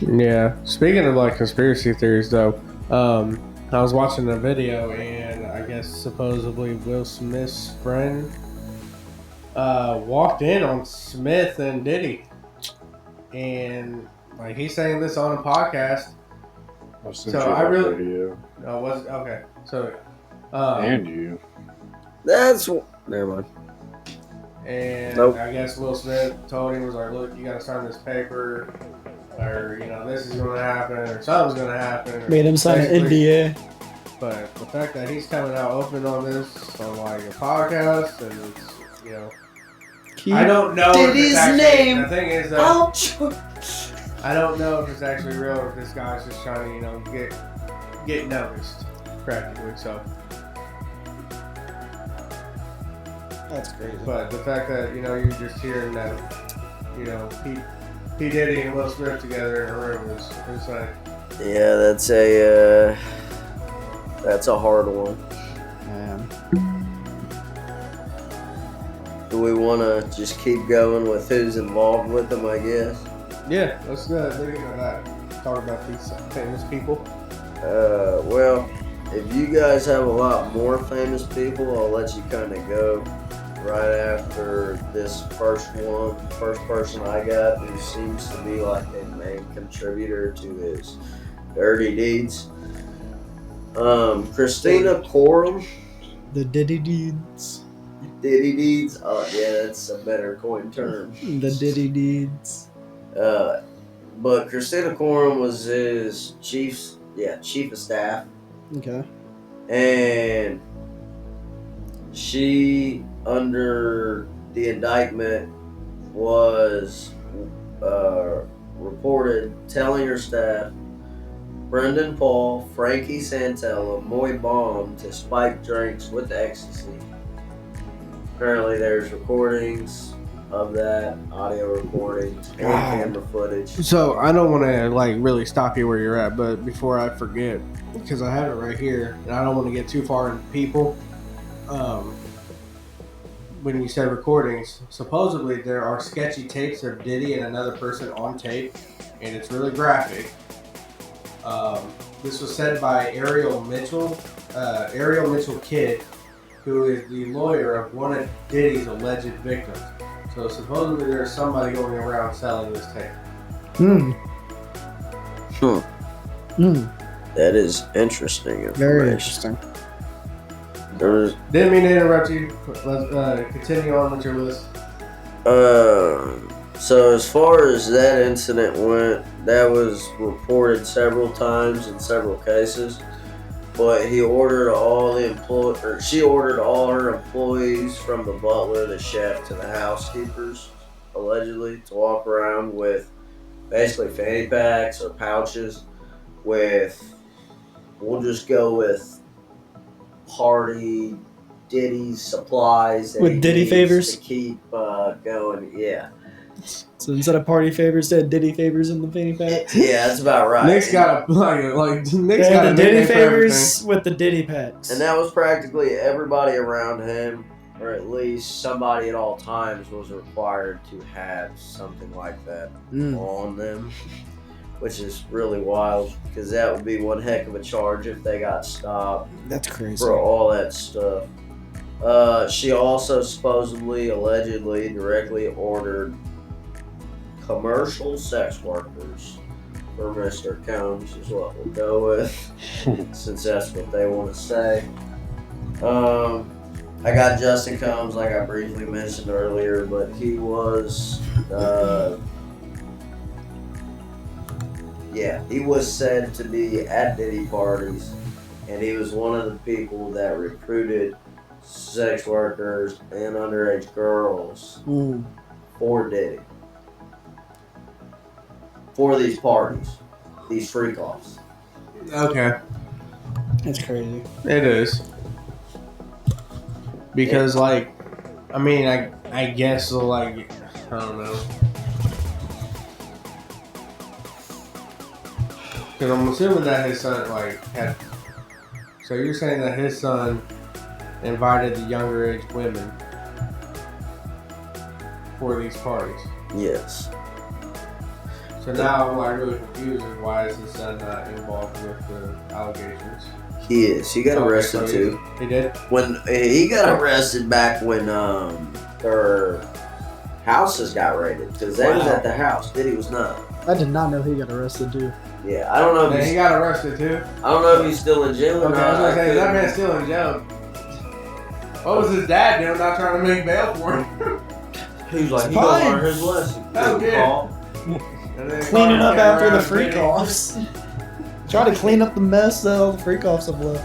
Yeah. Speaking of like conspiracy theories, though, I was watching a video and I guess supposedly Will Smith's friend walked in on Smith and Diddy. And like he's saying this on a podcast. I sent So you I that really- video. Was okay. So And you. That's never mind. and Nope. I guess Will Smith told him, was like, look, you gotta sign this paper, or this is gonna happen, or something's gonna happen. Or Made him sign an basically- NDA. But the fact that he's coming out open on this on like a podcast, and it's I don't know. if Diddy's it's actually, name. The thing is, though, Ouch! I don't know if it's actually real, or if this guy's just trying to get noticed, practically. So, That's crazy. but the fact that you're just hearing that P Diddy and Will Smith together in a room is insane. Yeah, that's a hard one. Man. Do we want to just keep going with who's involved with them, I guess? Yeah, let's dig into that. Talk about these famous people. Well, if you guys have a lot more famous people, I'll let you kind of go right after this first person I got who seems to be like a main contributor to his dirty deeds. Christina Coram. The Diddy deeds. Diddy deeds? Oh yeah, that's a better coined term. The Diddy deeds. But Christina Coram was his chief of staff. Okay. And she, under the indictment, was reported telling her staff Brendan Paul, Frankie Santella, Moy Baum to spike drinks with ecstasy. Apparently there's recordings of that, audio recordings, and camera footage. So I don't want to really stop you where you're at, but before I forget, because I have it right here, and I don't want to get too far into people. When you say recordings, supposedly there are sketchy tapes of Diddy and another person on tape, and it's really graphic. This was said by Ariel Mitchell Kidd, who is the lawyer of one of Diddy's alleged victims. So supposedly there's somebody going around selling this tape. That is interesting information. Very interesting. Didn't mean to interrupt you. Let's continue on with your list. So as far as that incident went, that was reported several times in several cases. But she ordered all her employees, from the butler, the chef, to the housekeepers, allegedly, to walk around with basically fanny packs or pouches with, we'll just go with party Diddy supplies that With he Diddy needs favors? to keep going. Yeah, So instead of party favors, they had Diddy favors in the fanny packs. yeah, that's about right. Nick's got a like They Nick's had got the a Diddy nickname for everything. favors with the Diddy packs. And that was practically everybody around him, or at least somebody at all times, was required to have something like that on them, which is really wild because that would be one heck of a charge if they got stopped That's crazy. for all that stuff. She also supposedly, allegedly, directly ordered commercial sex workers for Mr. Combs is what we'll go with, since that's what they want to say. I got Justin Combs, like I briefly mentioned earlier, but he was, he was said to be at Diddy parties, and he was one of the people that recruited sex workers and underage girls for Diddy. For these parties, these freak-offs. Okay, That's crazy. it is. Because I guess like I don't know. Because I'm assuming that his son had. So you're saying that his son invited the younger age women for these parties. Yes. So now I'm really confused as why is his son not involved with the allegations? He is. He got arrested so too. He did? When he got arrested back when their houses got raided, because they was at the house. Diddy was not. I did not know he got arrested too. Yeah, I don't know if He he's, got arrested too? I don't know if he's still in jail or Okay, I was not. gonna say, that man's still in jail. What was his dad doing? Not trying to make bail for him? He was like, he Fine. gonna learn his lesson. Oh, Good yeah. call. And then Cleaning up came after around the and freak did it. offs. Try to clean up the mess that all the freak offs have left.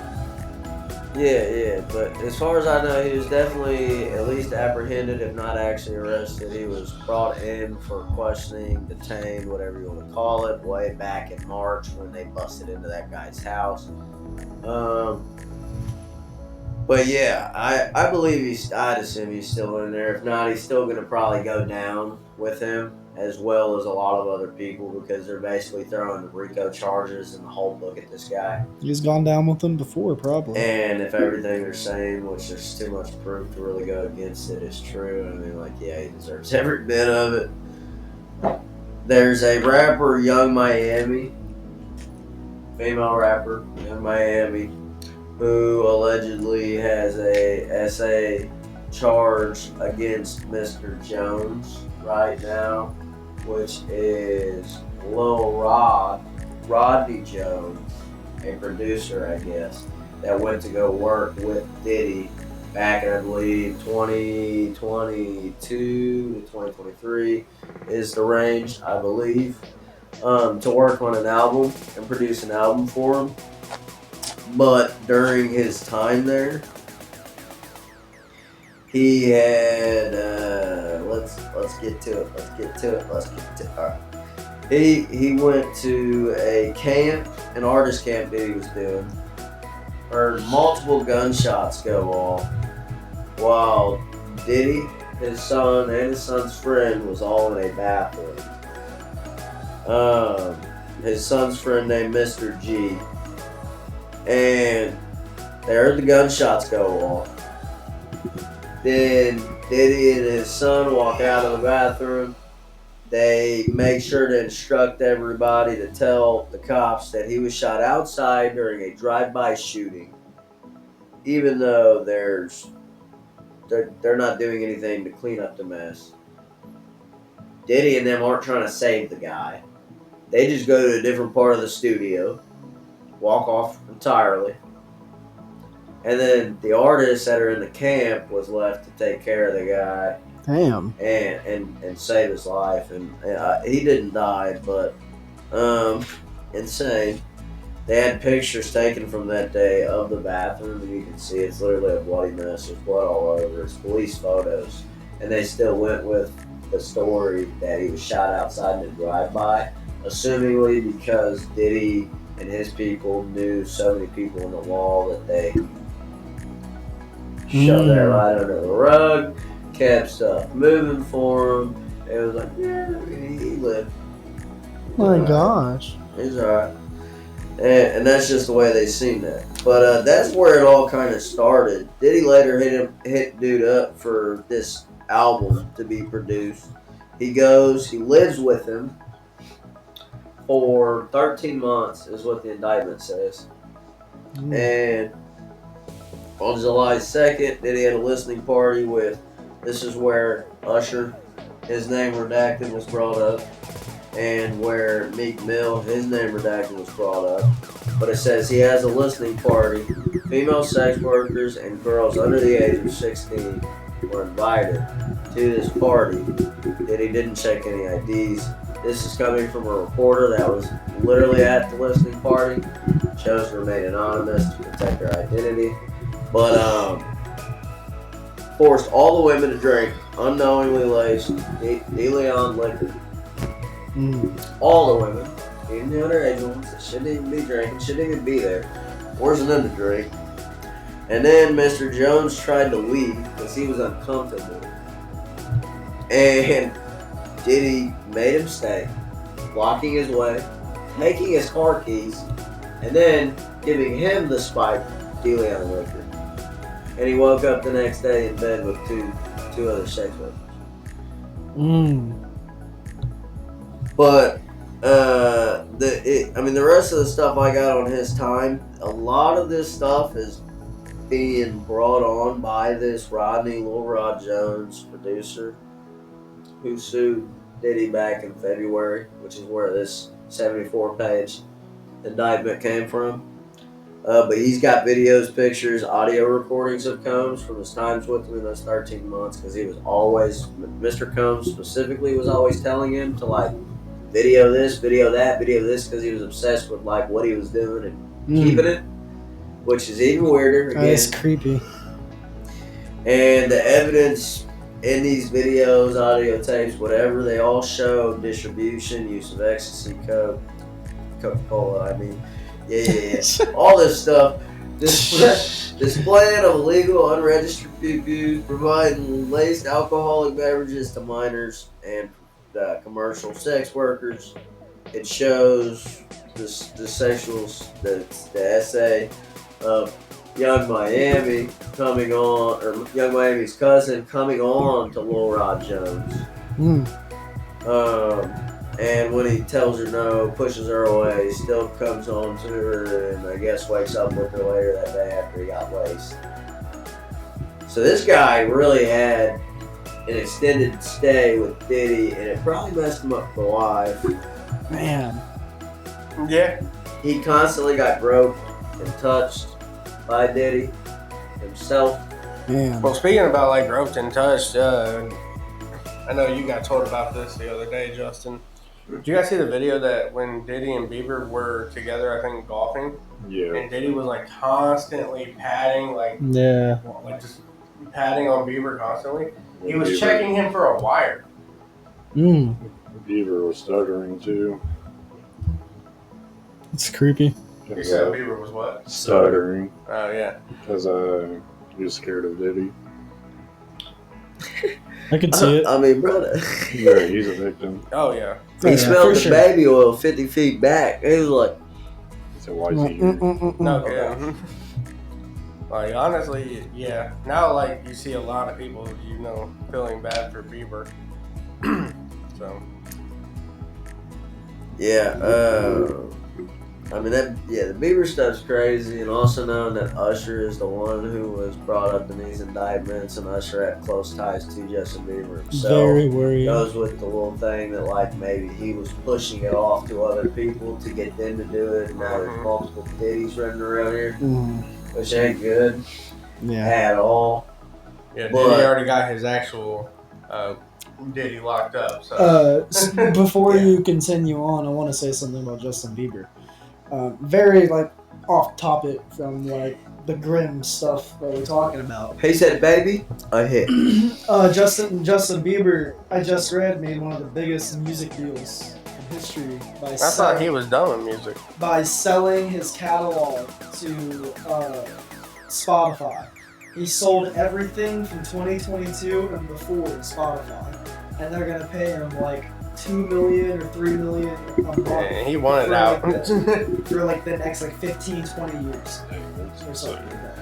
Yeah, but as far as I know, he was definitely at least apprehended, if not actually arrested. He was brought in for questioning, detained, whatever you want to call it, way back in March when they busted into that guy's house. But yeah, I believe I'd assume he's still in there. If not, he's still going to probably go down with him, as well as a lot of other people, because they're basically throwing the RICO charges and the whole book at this guy. He's gone down with them before, probably. And if everything they're saying, which there's too much proof to really go against it, is true, I mean, he deserves every bit of it. There's a rapper, Young Miami, female rapper, Young Miami, who allegedly has a SA charge against Mr. Jones right now, which is Lil Rodney Jones, a producer, I guess, that went to go work with Diddy back in, I believe, 2022 to 2023 is the range, I believe, to work on an album and produce an album for him. But during his time there, he had let's get to it. All right. He went to a camp, an artist camp that he was doing. Heard multiple gunshots go off while Diddy, his son, and his son's friend was all in a bathroom. His son's friend named Mr. G. And they heard the gunshots go off. Then Diddy and his son walk out of the bathroom. They make sure to instruct everybody to tell the cops that he was shot outside during a drive-by shooting, even though they're not doing anything to clean up the mess. Diddy and them aren't trying to save the guy. They just go to a different part of the studio, walk off entirely, and then the artists that are in the camp was left to take care of the guy. Damn. And save his life, and he didn't die, but insane. They had pictures taken from that day of the bathroom, and you can see it's literally a bloody mess. There's blood all over. It's police photos, and they still went with the story that he was shot outside in a drive-by, assumingly because Diddy and his people knew so many people in the wall that they shoved that right under the rug, kept stuff moving for him. It was like, yeah, he lived. My gosh. He's alright. And that's just the way they seen that. But that's where it all kind of started. Diddy later hit dude up for this album to be produced. He lives with him for 13 months is what the indictment says. And on July 2nd, Diddy had a listening party with, this is where Usher, his name redacted, was brought up. And where Meek Mill, his name redacted, was brought up. But it says he has a listening party. Female sex workers and girls under the age of 16 were invited to this party. Diddy didn't check any IDs. This is coming from a reporter that was literally at the listening party. Chose to remain anonymous to protect their identity. But forced all the women to drink unknowingly laced De Leon liquor. All the women, even the underage ones that shouldn't even be drinking, shouldn't even be there, forcing them to drink. And then Mr. Jones tried to leave because he was uncomfortable. And Diddy made him stay, blocking his way, taking his car keys, and then giving him the spike De Leon liquor. And he woke up the next day in bed with two other sex workers. But the rest of the stuff I got on his time, a lot of this stuff is being brought on by this Lil Rod Jones producer, who sued Diddy back in February, which is where this 74-page indictment came from. But he's got videos, pictures, audio recordings of Combs from his times with him in those 13 months, because he was always, Mr. Combs specifically was always telling him to like, video this, video that, video this, because he was obsessed with like what he was doing and keeping it, which is even weirder. Again. That's creepy. And the evidence in these videos, audio tapes, whatever, they all show distribution, use of ecstasy, Coca-Cola. I mean, yeah, all this stuff. Displaying of illegal, unregistered poo-poos, providing laced alcoholic beverages to minors and commercial sex workers. It shows the essay of Young Miami coming on, or Young Miami's cousin coming on to Lil Rod Jones. And when he tells her no, pushes her away, still comes on to her, and I guess wakes up with her later that day after he got laced. So this guy really had an extended stay with Diddy, and it probably messed him up for life. Man. Yeah. He constantly got groped and touched by Diddy himself. Man. Well, speaking about like groped and touched, I know you got told about this the other day, Justin. Did you guys see the video that when Diddy and Bieber were together, I think golfing? Yeah. And Diddy was like constantly patting, like just patting on Bieber constantly. He was checking him for a wire. Bieber was stuttering too. It's creepy. You said Bieber was what? Stuttering. Oh, yeah. Because he was scared of Diddy. I could see it. I mean, brother. Yeah, he's a victim. Oh, yeah. He smelled the baby oil 50 feet back. He was like, He said, why is he here? Okay. Like, honestly, yeah. Now, like, you see a lot of people, feeling bad for Bieber. So. Yeah, I mean, the Bieber stuff's crazy, and also knowing that Usher is the one who was brought up in these indictments, and Usher had close ties to Justin Bieber himself. Very worrying. Goes with the little thing that, like, maybe he was pushing it off to other people to get them to do it, and now there's multiple Diddy's running around here, which ain't good at all. Yeah, Diddy already got his actual Diddy locked up. So. Before you continue on, I want to say something about Justin Bieber. Very off topic from the grim stuff that we're talking about. He said, "Baby, I hit." Justin Bieber, I just read, made one of the biggest music deals in history by I thought he was done with music. By selling his catalog to Spotify. he sold everything from 2022 and before to Spotify, and they're gonna pay him like $2 million or $3 million a month. Yeah, he wanted for, out. For like the next like 15, 20 years or something like that.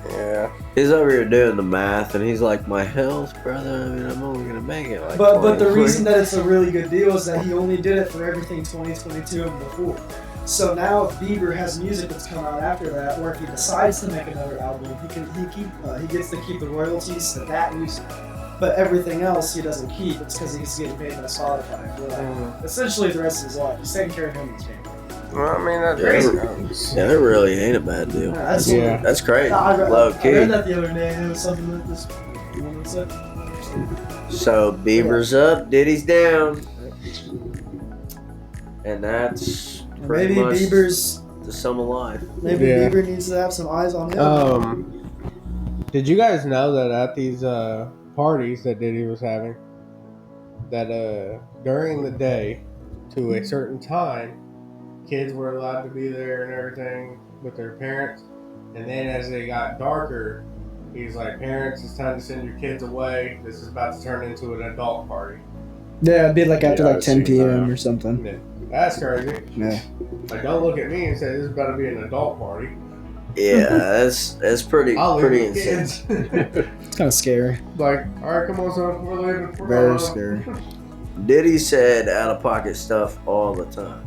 Yeah. He's over here doing the math, and he's like, "My health, brother. I mean, I'm only gonna make it like." But the 20. reason that it's a really good deal is that he only did it for everything 2022 and before. So now if Bieber has music that's come out after that, or if he decides to make another album, he gets to keep the royalties to that music. But everything else he doesn't keep. It's because he's getting paid by Spotify for like, essentially the rest of his life. He's taking care of him and his family. Well, I mean, that's crazy. Yeah, that really ain't a bad deal. Yeah, That's crazy. I Low key. read that the other day, and it was something like this. You want to say? So Bieber's up, Diddy's down, and that's pretty Maybe much Bieber's. the sum of life. Maybe Yeah. Bieber needs to have some eyes on him. Did you guys know that at these parties that Diddy was having, that during the day, to a certain time, kids were allowed to be there and everything with their parents, and then as they got darker, he's like, "Parents, it's time to send your kids away. This is about to turn into an adult party." Yeah, it'd be like after Yeah, like I've 10 seen p.m. that. or something. Yeah. That's crazy. Yeah. Like, don't look at me and say this is about to be an adult party. Yeah, that's pretty I'll leave pretty the insane. kids. It's kind of scary. Like, all right, come on, son, we're leaving. We're Very going. scary. Diddy said out of pocket stuff all the time.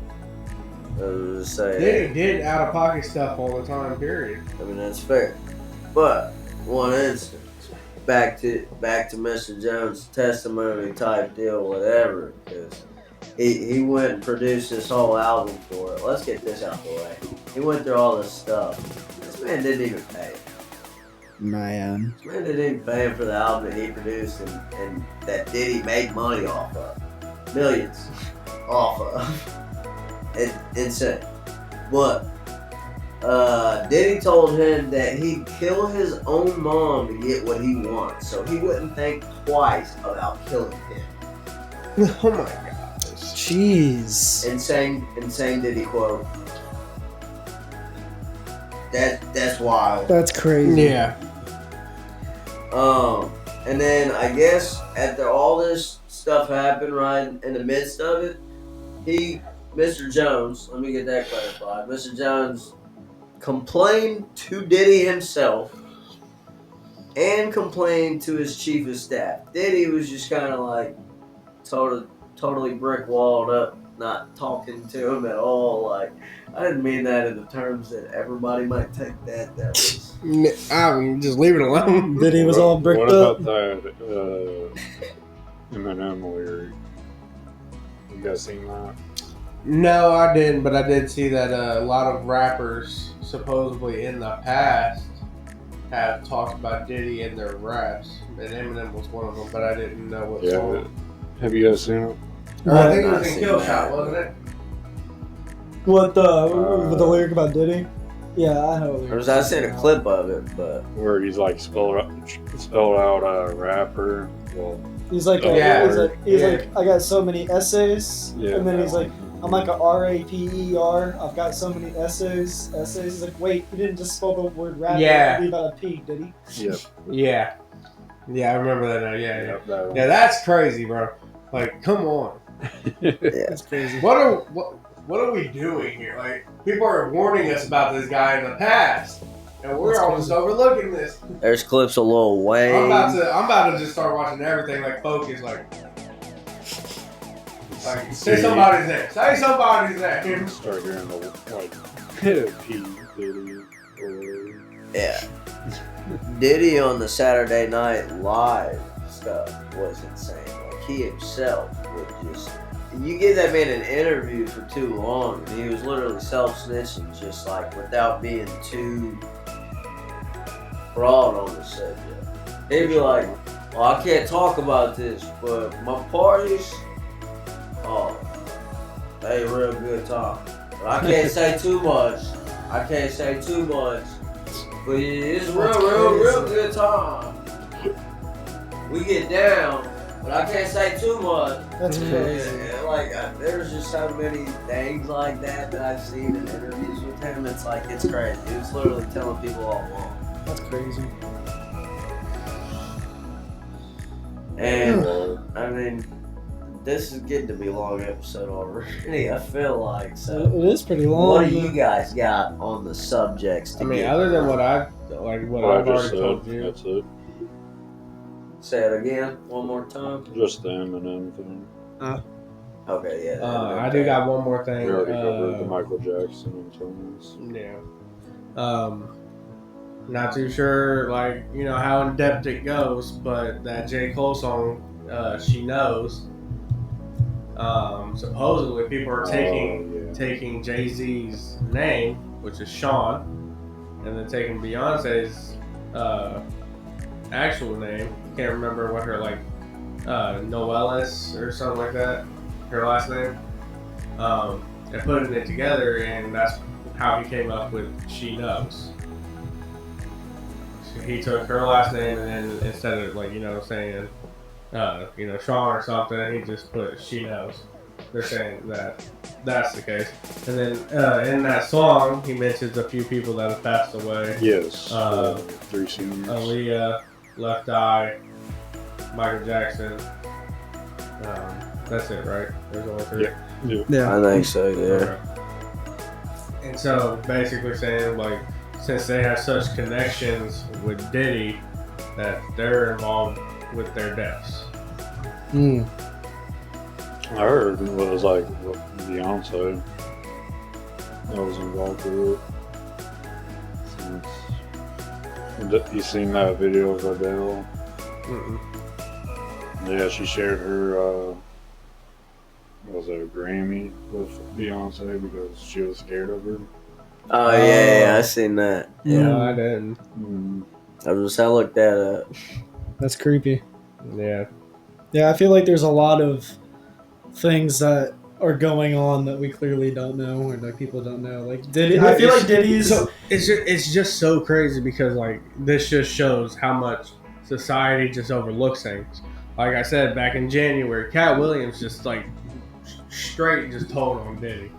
I was just saying. Diddy did out of pocket stuff all the time. Period. I mean, that's fair. But one instance, back to Mr. Jones' testimony type deal, whatever, because he went and produced this whole album for it. Let's get this out the way. He went through all this stuff. This man didn't even pay him. Man. This man didn't even pay him for the album that he produced and that Diddy made money off of. Millions off of. It's insane. But Diddy told him that he'd kill his own mom to get what he wants, so he wouldn't think twice about killing him. Oh my gosh. Jeez. Insane Diddy quote. That's wild. That's crazy. Yeah. And then I guess after all this stuff happened, right in the midst of it, Mr. Jones, let me get that clarified. Mr. Jones complained to Diddy himself and complained to his chief of staff. Diddy was just kind of like totally brick walled up, not talking to him at all. Like, I didn't mean that in the terms that everybody might take that. That was Just leave it alone. Diddy was all bricked What up. about that Eminem lyric? You guys seen that? No, I didn't, but I did see that a lot of rappers, supposedly in the past, have talked about Diddy in their raps, and Eminem was one of them, but I didn't know what Yeah. song. Have you guys seen it? I think it Not was in seen Kill that. Shot, wasn't it? What with the lyric about Diddy? Yeah, I know. I seen a clip of it, but Where he's like spelled out rapper. Well, He's like, Yeah. he's Yeah. like, I got so many essays, Yeah. and then he's like, I'm like a RAPER. I've got so many essays. He's like, wait, he didn't just spell the word rap. Yeah. Leave out a P, did he? yep. Yeah. Yeah, I remember that now. Yeah, yeah. Yep, that one. Yeah, that's crazy, bro. Like, come on. That's crazy. What are we doing here? Like, people are warning us about this guy in the past, and we're all just overlooking this. there's clips of Lil Wayne. I'm about to just start watching everything like Focus, like say somebody's name. Say somebody's name. Start hearing the like P Diddy or Yeah. Diddy on the Saturday Night Live stuff was insane. Like, he himself would just. You give that man an interview for too long, and he was literally self-snitching, just like without being too broad on the subject. He'd be like, "Well, I can't talk about this, but my parties, oh, they a real good time. But I can't say too much. But it's real good time. We get down, but I can't say too much." That's crazy. There's just so many things like that I've seen in interviews with him. It's like, it's crazy. He was literally telling people all along. That's crazy. And I mean, this is getting to be a long episode already. I feel like so. It is pretty long. What do you guys got on the subjects? I mean, other than what I've already told you. That's it. Say it again one more time. Just the Eminem thing. Okay, yeah. I do got one more thing. We already covered the Michael Jackson and Thomas. Yeah. Not too sure, like, you know, how in depth it goes, but that J. Cole song, She Knows, supposedly people are taking Jay-Z's name, which is Sean, and then taking Beyonce's actual name. Can't remember what her, like, Noelis or something like that, her last name, and putting it together, and that's how he came up with She Knows. He took her last name, and then instead of, like, you know, saying, you know, Sean or something, he just put She Knows. They're saying that that's the case. And then in that song, he mentions a few people that have passed away. Yes. 3 seniors. Aaliyah, Left Eye, Michael Jackson. That's it, right? There's only 3. I think so, yeah. And so basically saying, like, since they have such connections with Diddy, that they're involved with their deaths. I heard it was like Beyonce that was involved with it. You seen that video of Adele? Mm-mm. Yeah, she shared her was it a Grammy with Beyonce because she was scared of her. Oh yeah, I seen that. Yeah, Yeah, no, I didn't. I looked that up. That's creepy. Yeah. Yeah, I feel like there's a lot of things that are going on that we clearly don't know, or like people don't know. Like Diddy, I feel like Diddy's. So it's just so crazy because, like, this just shows how much society just overlooks things. Like I said back in January, Cat Williams just, like, straight just told on Diddy.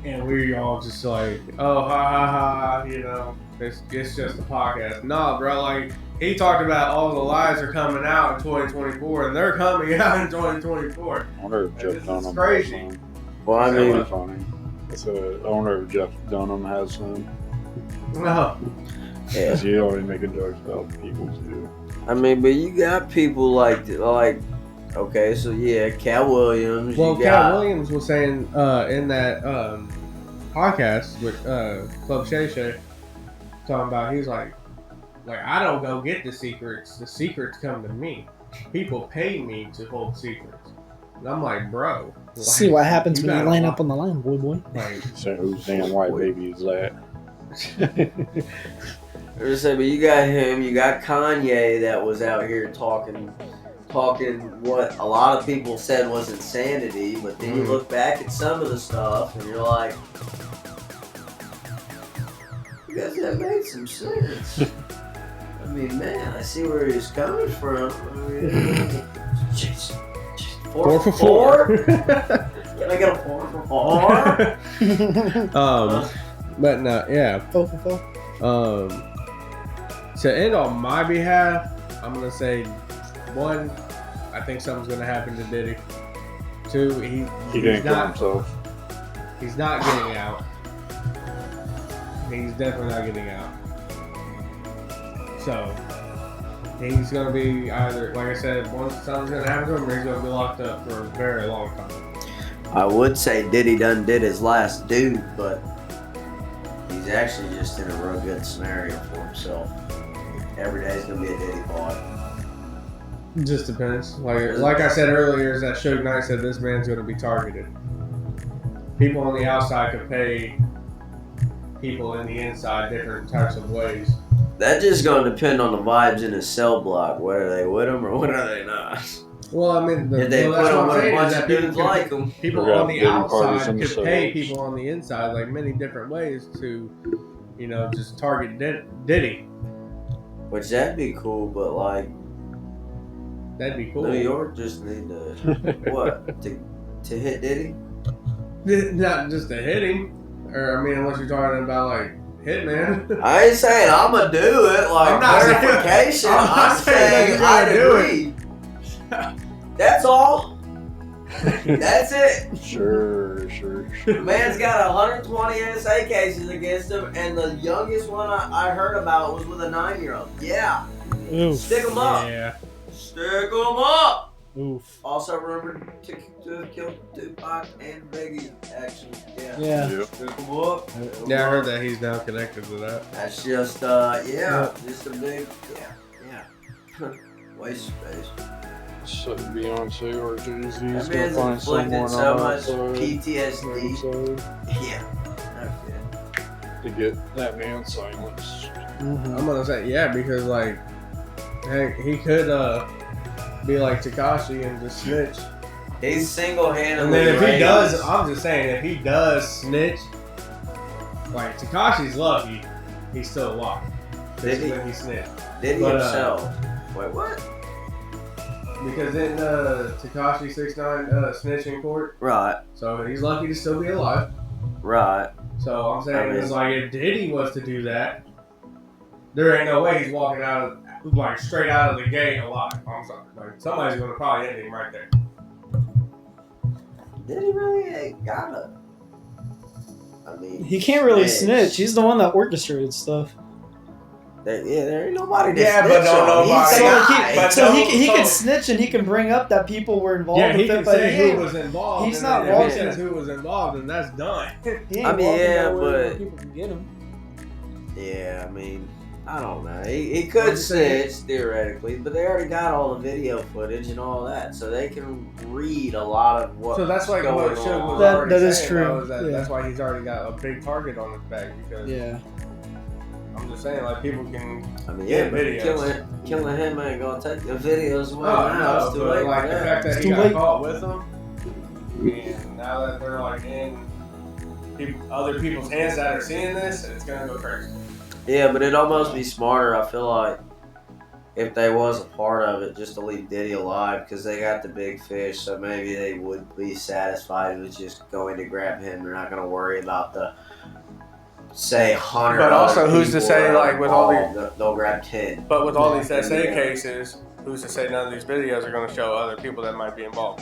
And we all just like, oh, ha ha ha, you know, it's just a podcast. No, bro, like, he talked about all the lies are coming out in 2024, and they're coming out in 2024. I wonder if Jeff Dunham has crazy. some. Well, I mean, That's funny. I wonder if Jeff Dunham has some. No. yeah. Because he always making jokes about people too. I mean, but you got people like, okay, so yeah, Cat Williams. Well, you Cat got, Williams was saying in that podcast with Club Shay Shay, talking about, he's like, I don't go get the secrets come to me. People pay me to hold secrets. And I'm like, bro. Like, See what happens when you gotta line up on the line, boy. Like, So whose damn white baby is that? I was saying, but you got him, you got Kanye that was out here talking what a lot of people said was insanity, but then you look back at some of the stuff and you're like, you guys that made some sense. I mean, man, I see where he's coming from. I mean, jeez. 4 for 4? Can I get a 4 for 4? But no, yeah. 4 for 4. To end on my behalf, I'm gonna say, 1, I think something's gonna happen to Diddy. 2, He he's didn't kill not. himself. He's not getting out. He's definitely not getting out. So he's gonna be either, like I said, once something's gonna happen to him, or he's gonna be locked up for a very long time. I would say Diddy done did his last dude, but he's actually just in a real good scenario for himself. Every day's gonna be a Diddy pod. It just depends. Like I said earlier, is that Suge Knight said this man's gonna be targeted. People on the outside could pay people in the inside different types of ways. That's just gonna depend on the vibes in his cell block. Whether they with him or whether they not. Well, I mean, If they that's put him what I'm with a saying, bunch is that of people dudes could- like him. People We got on the Diddy parties outside in the could pay suburbs. people on the inside, like, many different ways to, you know, just target Diddy. Which that'd be cool, but like That'd be cool. New York just need to what to hit Diddy. Not just to hit him, or I mean, unless you're talking about like Hitman. I ain't saying I'ma do it. Like I'm not saying- verification. I'm not I'm saying saying that I'd you're gonna agree. That's all. That's it. Sure. The man's got 120 NSA cases against him, and the youngest one I heard about was with a 9-year-old. Yeah. Oof. Stick him up. Yeah. Stick him up. Oof. Also remember to kill Tupac and Biggie, actually. Yeah. Yeah. Yep. Stick him up. Yeah, I heard that he's now connected to that. That's just, just a big, waste of space. So Beyonce or Jay-Z's That gonna man's find inflicted someone so on much outside PTSD. Yeah. to get that man silenced. Mhm. I'm gonna say yeah because like, heck, he could be like Tekashi and just snitch. He's single-handedly. And then if he raised- does, I'm just saying if he does snitch, like Tekashi's lucky, he's still alive. Did he? When he snitched. Did he But, himself? Wait, what? Because didn't Tekashi 6ix9ine snitch in court? Right, So he's lucky to still be alive. right. So I'm saying I mean- it's like if Diddy was to do that, there ain't no way he's walking out of like straight out of the gate alive. I'm sorry, like somebody's gonna probably end him right there. Did he really ain't gotta? I mean, He can't really snitch. He's the one that orchestrated stuff. there ain't nobody to Yeah, snitch but no, on. nobody- He's So, the like, guy. but so no, he so- can snitch and he can bring up that people were involved Yeah, he with it, can but say he who ain't- was involved. he's and not then if he walking. says who was involved, and that's done. he ain't I mean, walking yeah, nowhere where but- people can get him. Yeah, I mean, I don't know. He could I'm saying- snitch theoretically, but they already got all the video footage and all that, so they can read a lot of what. So that's like going what Suge on. was That- already that is saying, true. though, is that Yeah. That's why he's already got a big target on his back because Yeah. I'm just saying like people can. I mean, Yeah, yeah, but videos. killing him ain't gonna take the videos away. Oh now. no, It's too but late. like for the that. fact that It's he too got late. caught with them, and now that they're like in other people's hands that are seeing this, it's gonna go crazy. Yeah, but it'd almost be smarter, I feel like, if they was a part of it, just to leave Diddy alive, because they got the big fish, so maybe they would be satisfied with just going to grab him. They're not going to worry about the, say, 100 But also, other who's to people say, that are like, with all involved. They'll grab 10. But with all these Yeah. SA cases, who's to say none of these videos are gonna show other people that might be involved?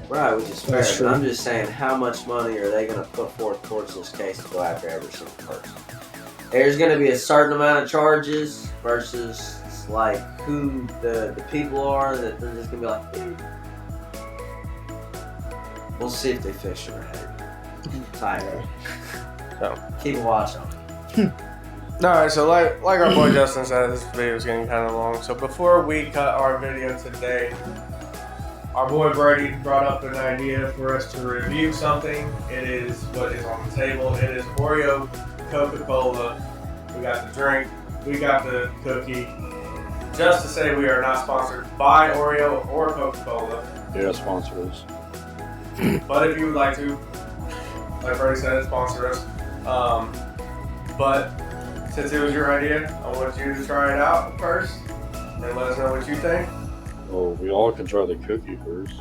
Right, which is fair. That's true. But I'm just saying, how much money are they going to put forth towards this case to go after every single person? There's going to be a certain amount of charges versus like who the people are that they're just going to be like, we'll see if they fish or tiger. So keep a watch on it. Alright, so like our boy Justin said, this video is getting kind of long. So before we cut our video today, our boy Brady brought up an idea for us to review something. It is what is on the table. It is Oreo Coca-Cola. We got the drink. We got the cookie. Just to say we are not sponsored by Oreo or Coca-Cola. Yeah, sponsor us. But if you would like to, like Brady said, sponsor us. But since it was your idea, I want you to try it out first and let us know what you think. Well, we all can try the cookie first.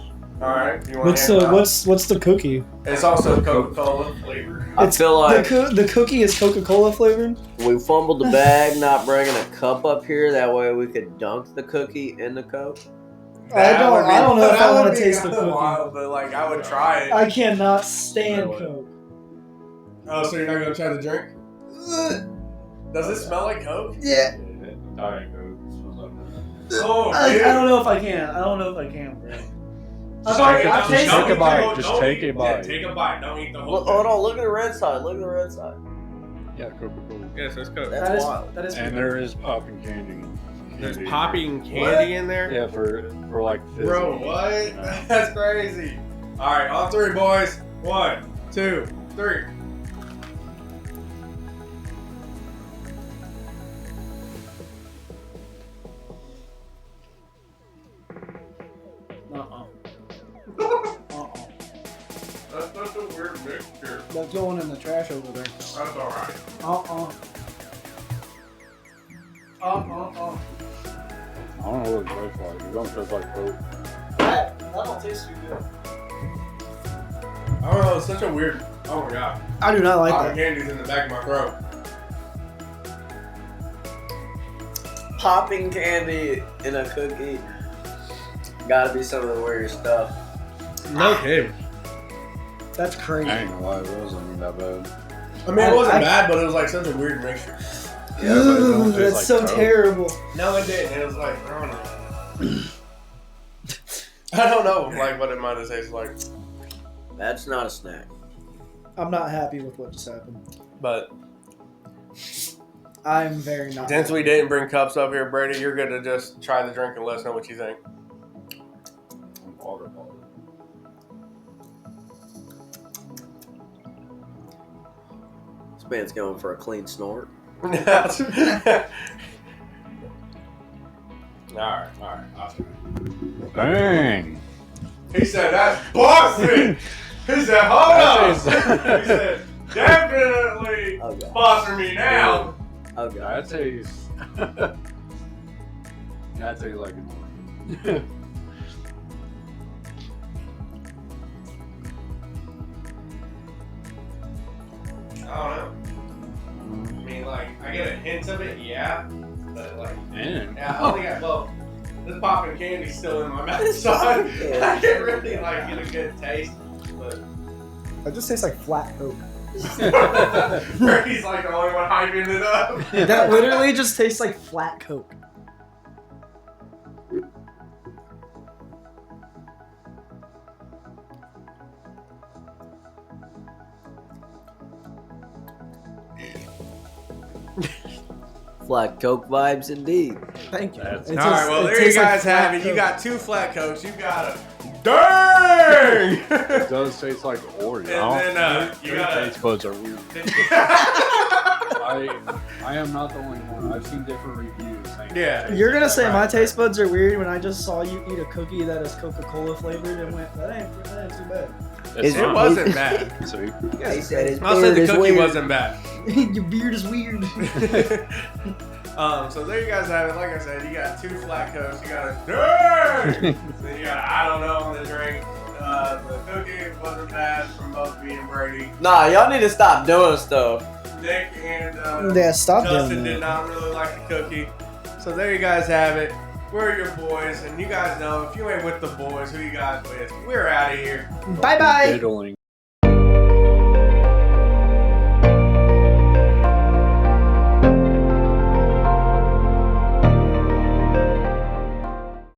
All right. You want What's to hand the it out? what's the cookie? It's also Coca-Cola flavored. I feel like The cookie is Coca-Cola flavored. we fumbled the bag not bringing a cup up here. That way we could dunk the cookie in the Coke. I don't know if that I would want to be taste the kinda cookie. wild, but like I would try it. I cannot stand I would. Coke. Oh, so you're not gonna try the drink? Does it smell like Coke? Yeah. Diet Coke. Oh, I dude. don't know if I can. I don't know if I can, bro. Just I've take tasted take a it. bite. Just take a bite. Yeah, take a bite. Don't eat the whole Look, hold on, look at the red side. Look at the red side. Yeah, Coca-Cola. Yes, it's Coke. That's That is wild. that is. And there is popping candy. There's Candy. popping candy in there? Yeah, for like fizzy. Bro, what? That's crazy. All right, on three, boys. 1, 2, 3. That's such a weird mixture. That's going in the trash over there. That's all right. I don't know what it tastes like. It don't taste like Coke. That don't taste too good. I don't know. It's such a weird. Oh my god. I do not like Popping that. candy's in the back of my throat. Popping candy in a cookie. Gotta be some of the weirdest stuff. No kidding. That's crazy. I ain't gonna lie, it wasn't that bad. I mean, it wasn't bad, but it was like such a weird mixture. Yeah, but it don't Ooh, taste that's like so Coke. terrible. No, it didn't. It was like, I don't know. I don't know, like, what it might have tasted like. That's not a snack. I'm not happy with what just happened. But I'm very not. since we didn't bring cups up here, Brady, you're going to just try the drink and let us know what you think. Water bottle. This man's going for a clean snort. Alright. Oscar. Dang. He said, that's Boston! He said, hold up! He said, definitely Oh, God. sponsor me now! Oh, God. That tastes. That tastes like it. I don't know. I mean, like, I get a hint of it, yeah. But, like, And yeah, I only got, well, this popping candy's still in my mouth, so I can't really, like, get a good taste. But It just tastes like flat Coke. Brady's like the only one hyping it up. That literally just tastes like flat Coke. Flat Coke vibes indeed. Thank you. That's- It All right, tastes- well, it there you tastes like guys have flat it. You Coke. got 2 flat Cokes. You got a dang! it does taste like Oreo. And then, you Your got a- taste buds are weird. I am not the only one. I've seen different reviews. saying Yeah. it You're gonna tastes say like my crap. taste buds are weird when I just saw you eat a cookie that is Coca-Cola flavored and went, that ain't too bad. It's It not. wasn't bad. See? He said his I said beard the is cookie weird. wasn't bad. Your beard is weird. So there you guys have it. Like I said, you got 2 flat Cokes. You got a dang! Then you got a I don't know on the drink. The cookie wasn't bad from both me and Brady. Nah, y'all need to stop doing stuff. Nick and Yeah, stop Justin doing did that. not really like the cookie. So there you guys have it. We're your boys, and you guys know if you ain't with the boys, who you guys with? We're out of here. Bye bye. Diddling.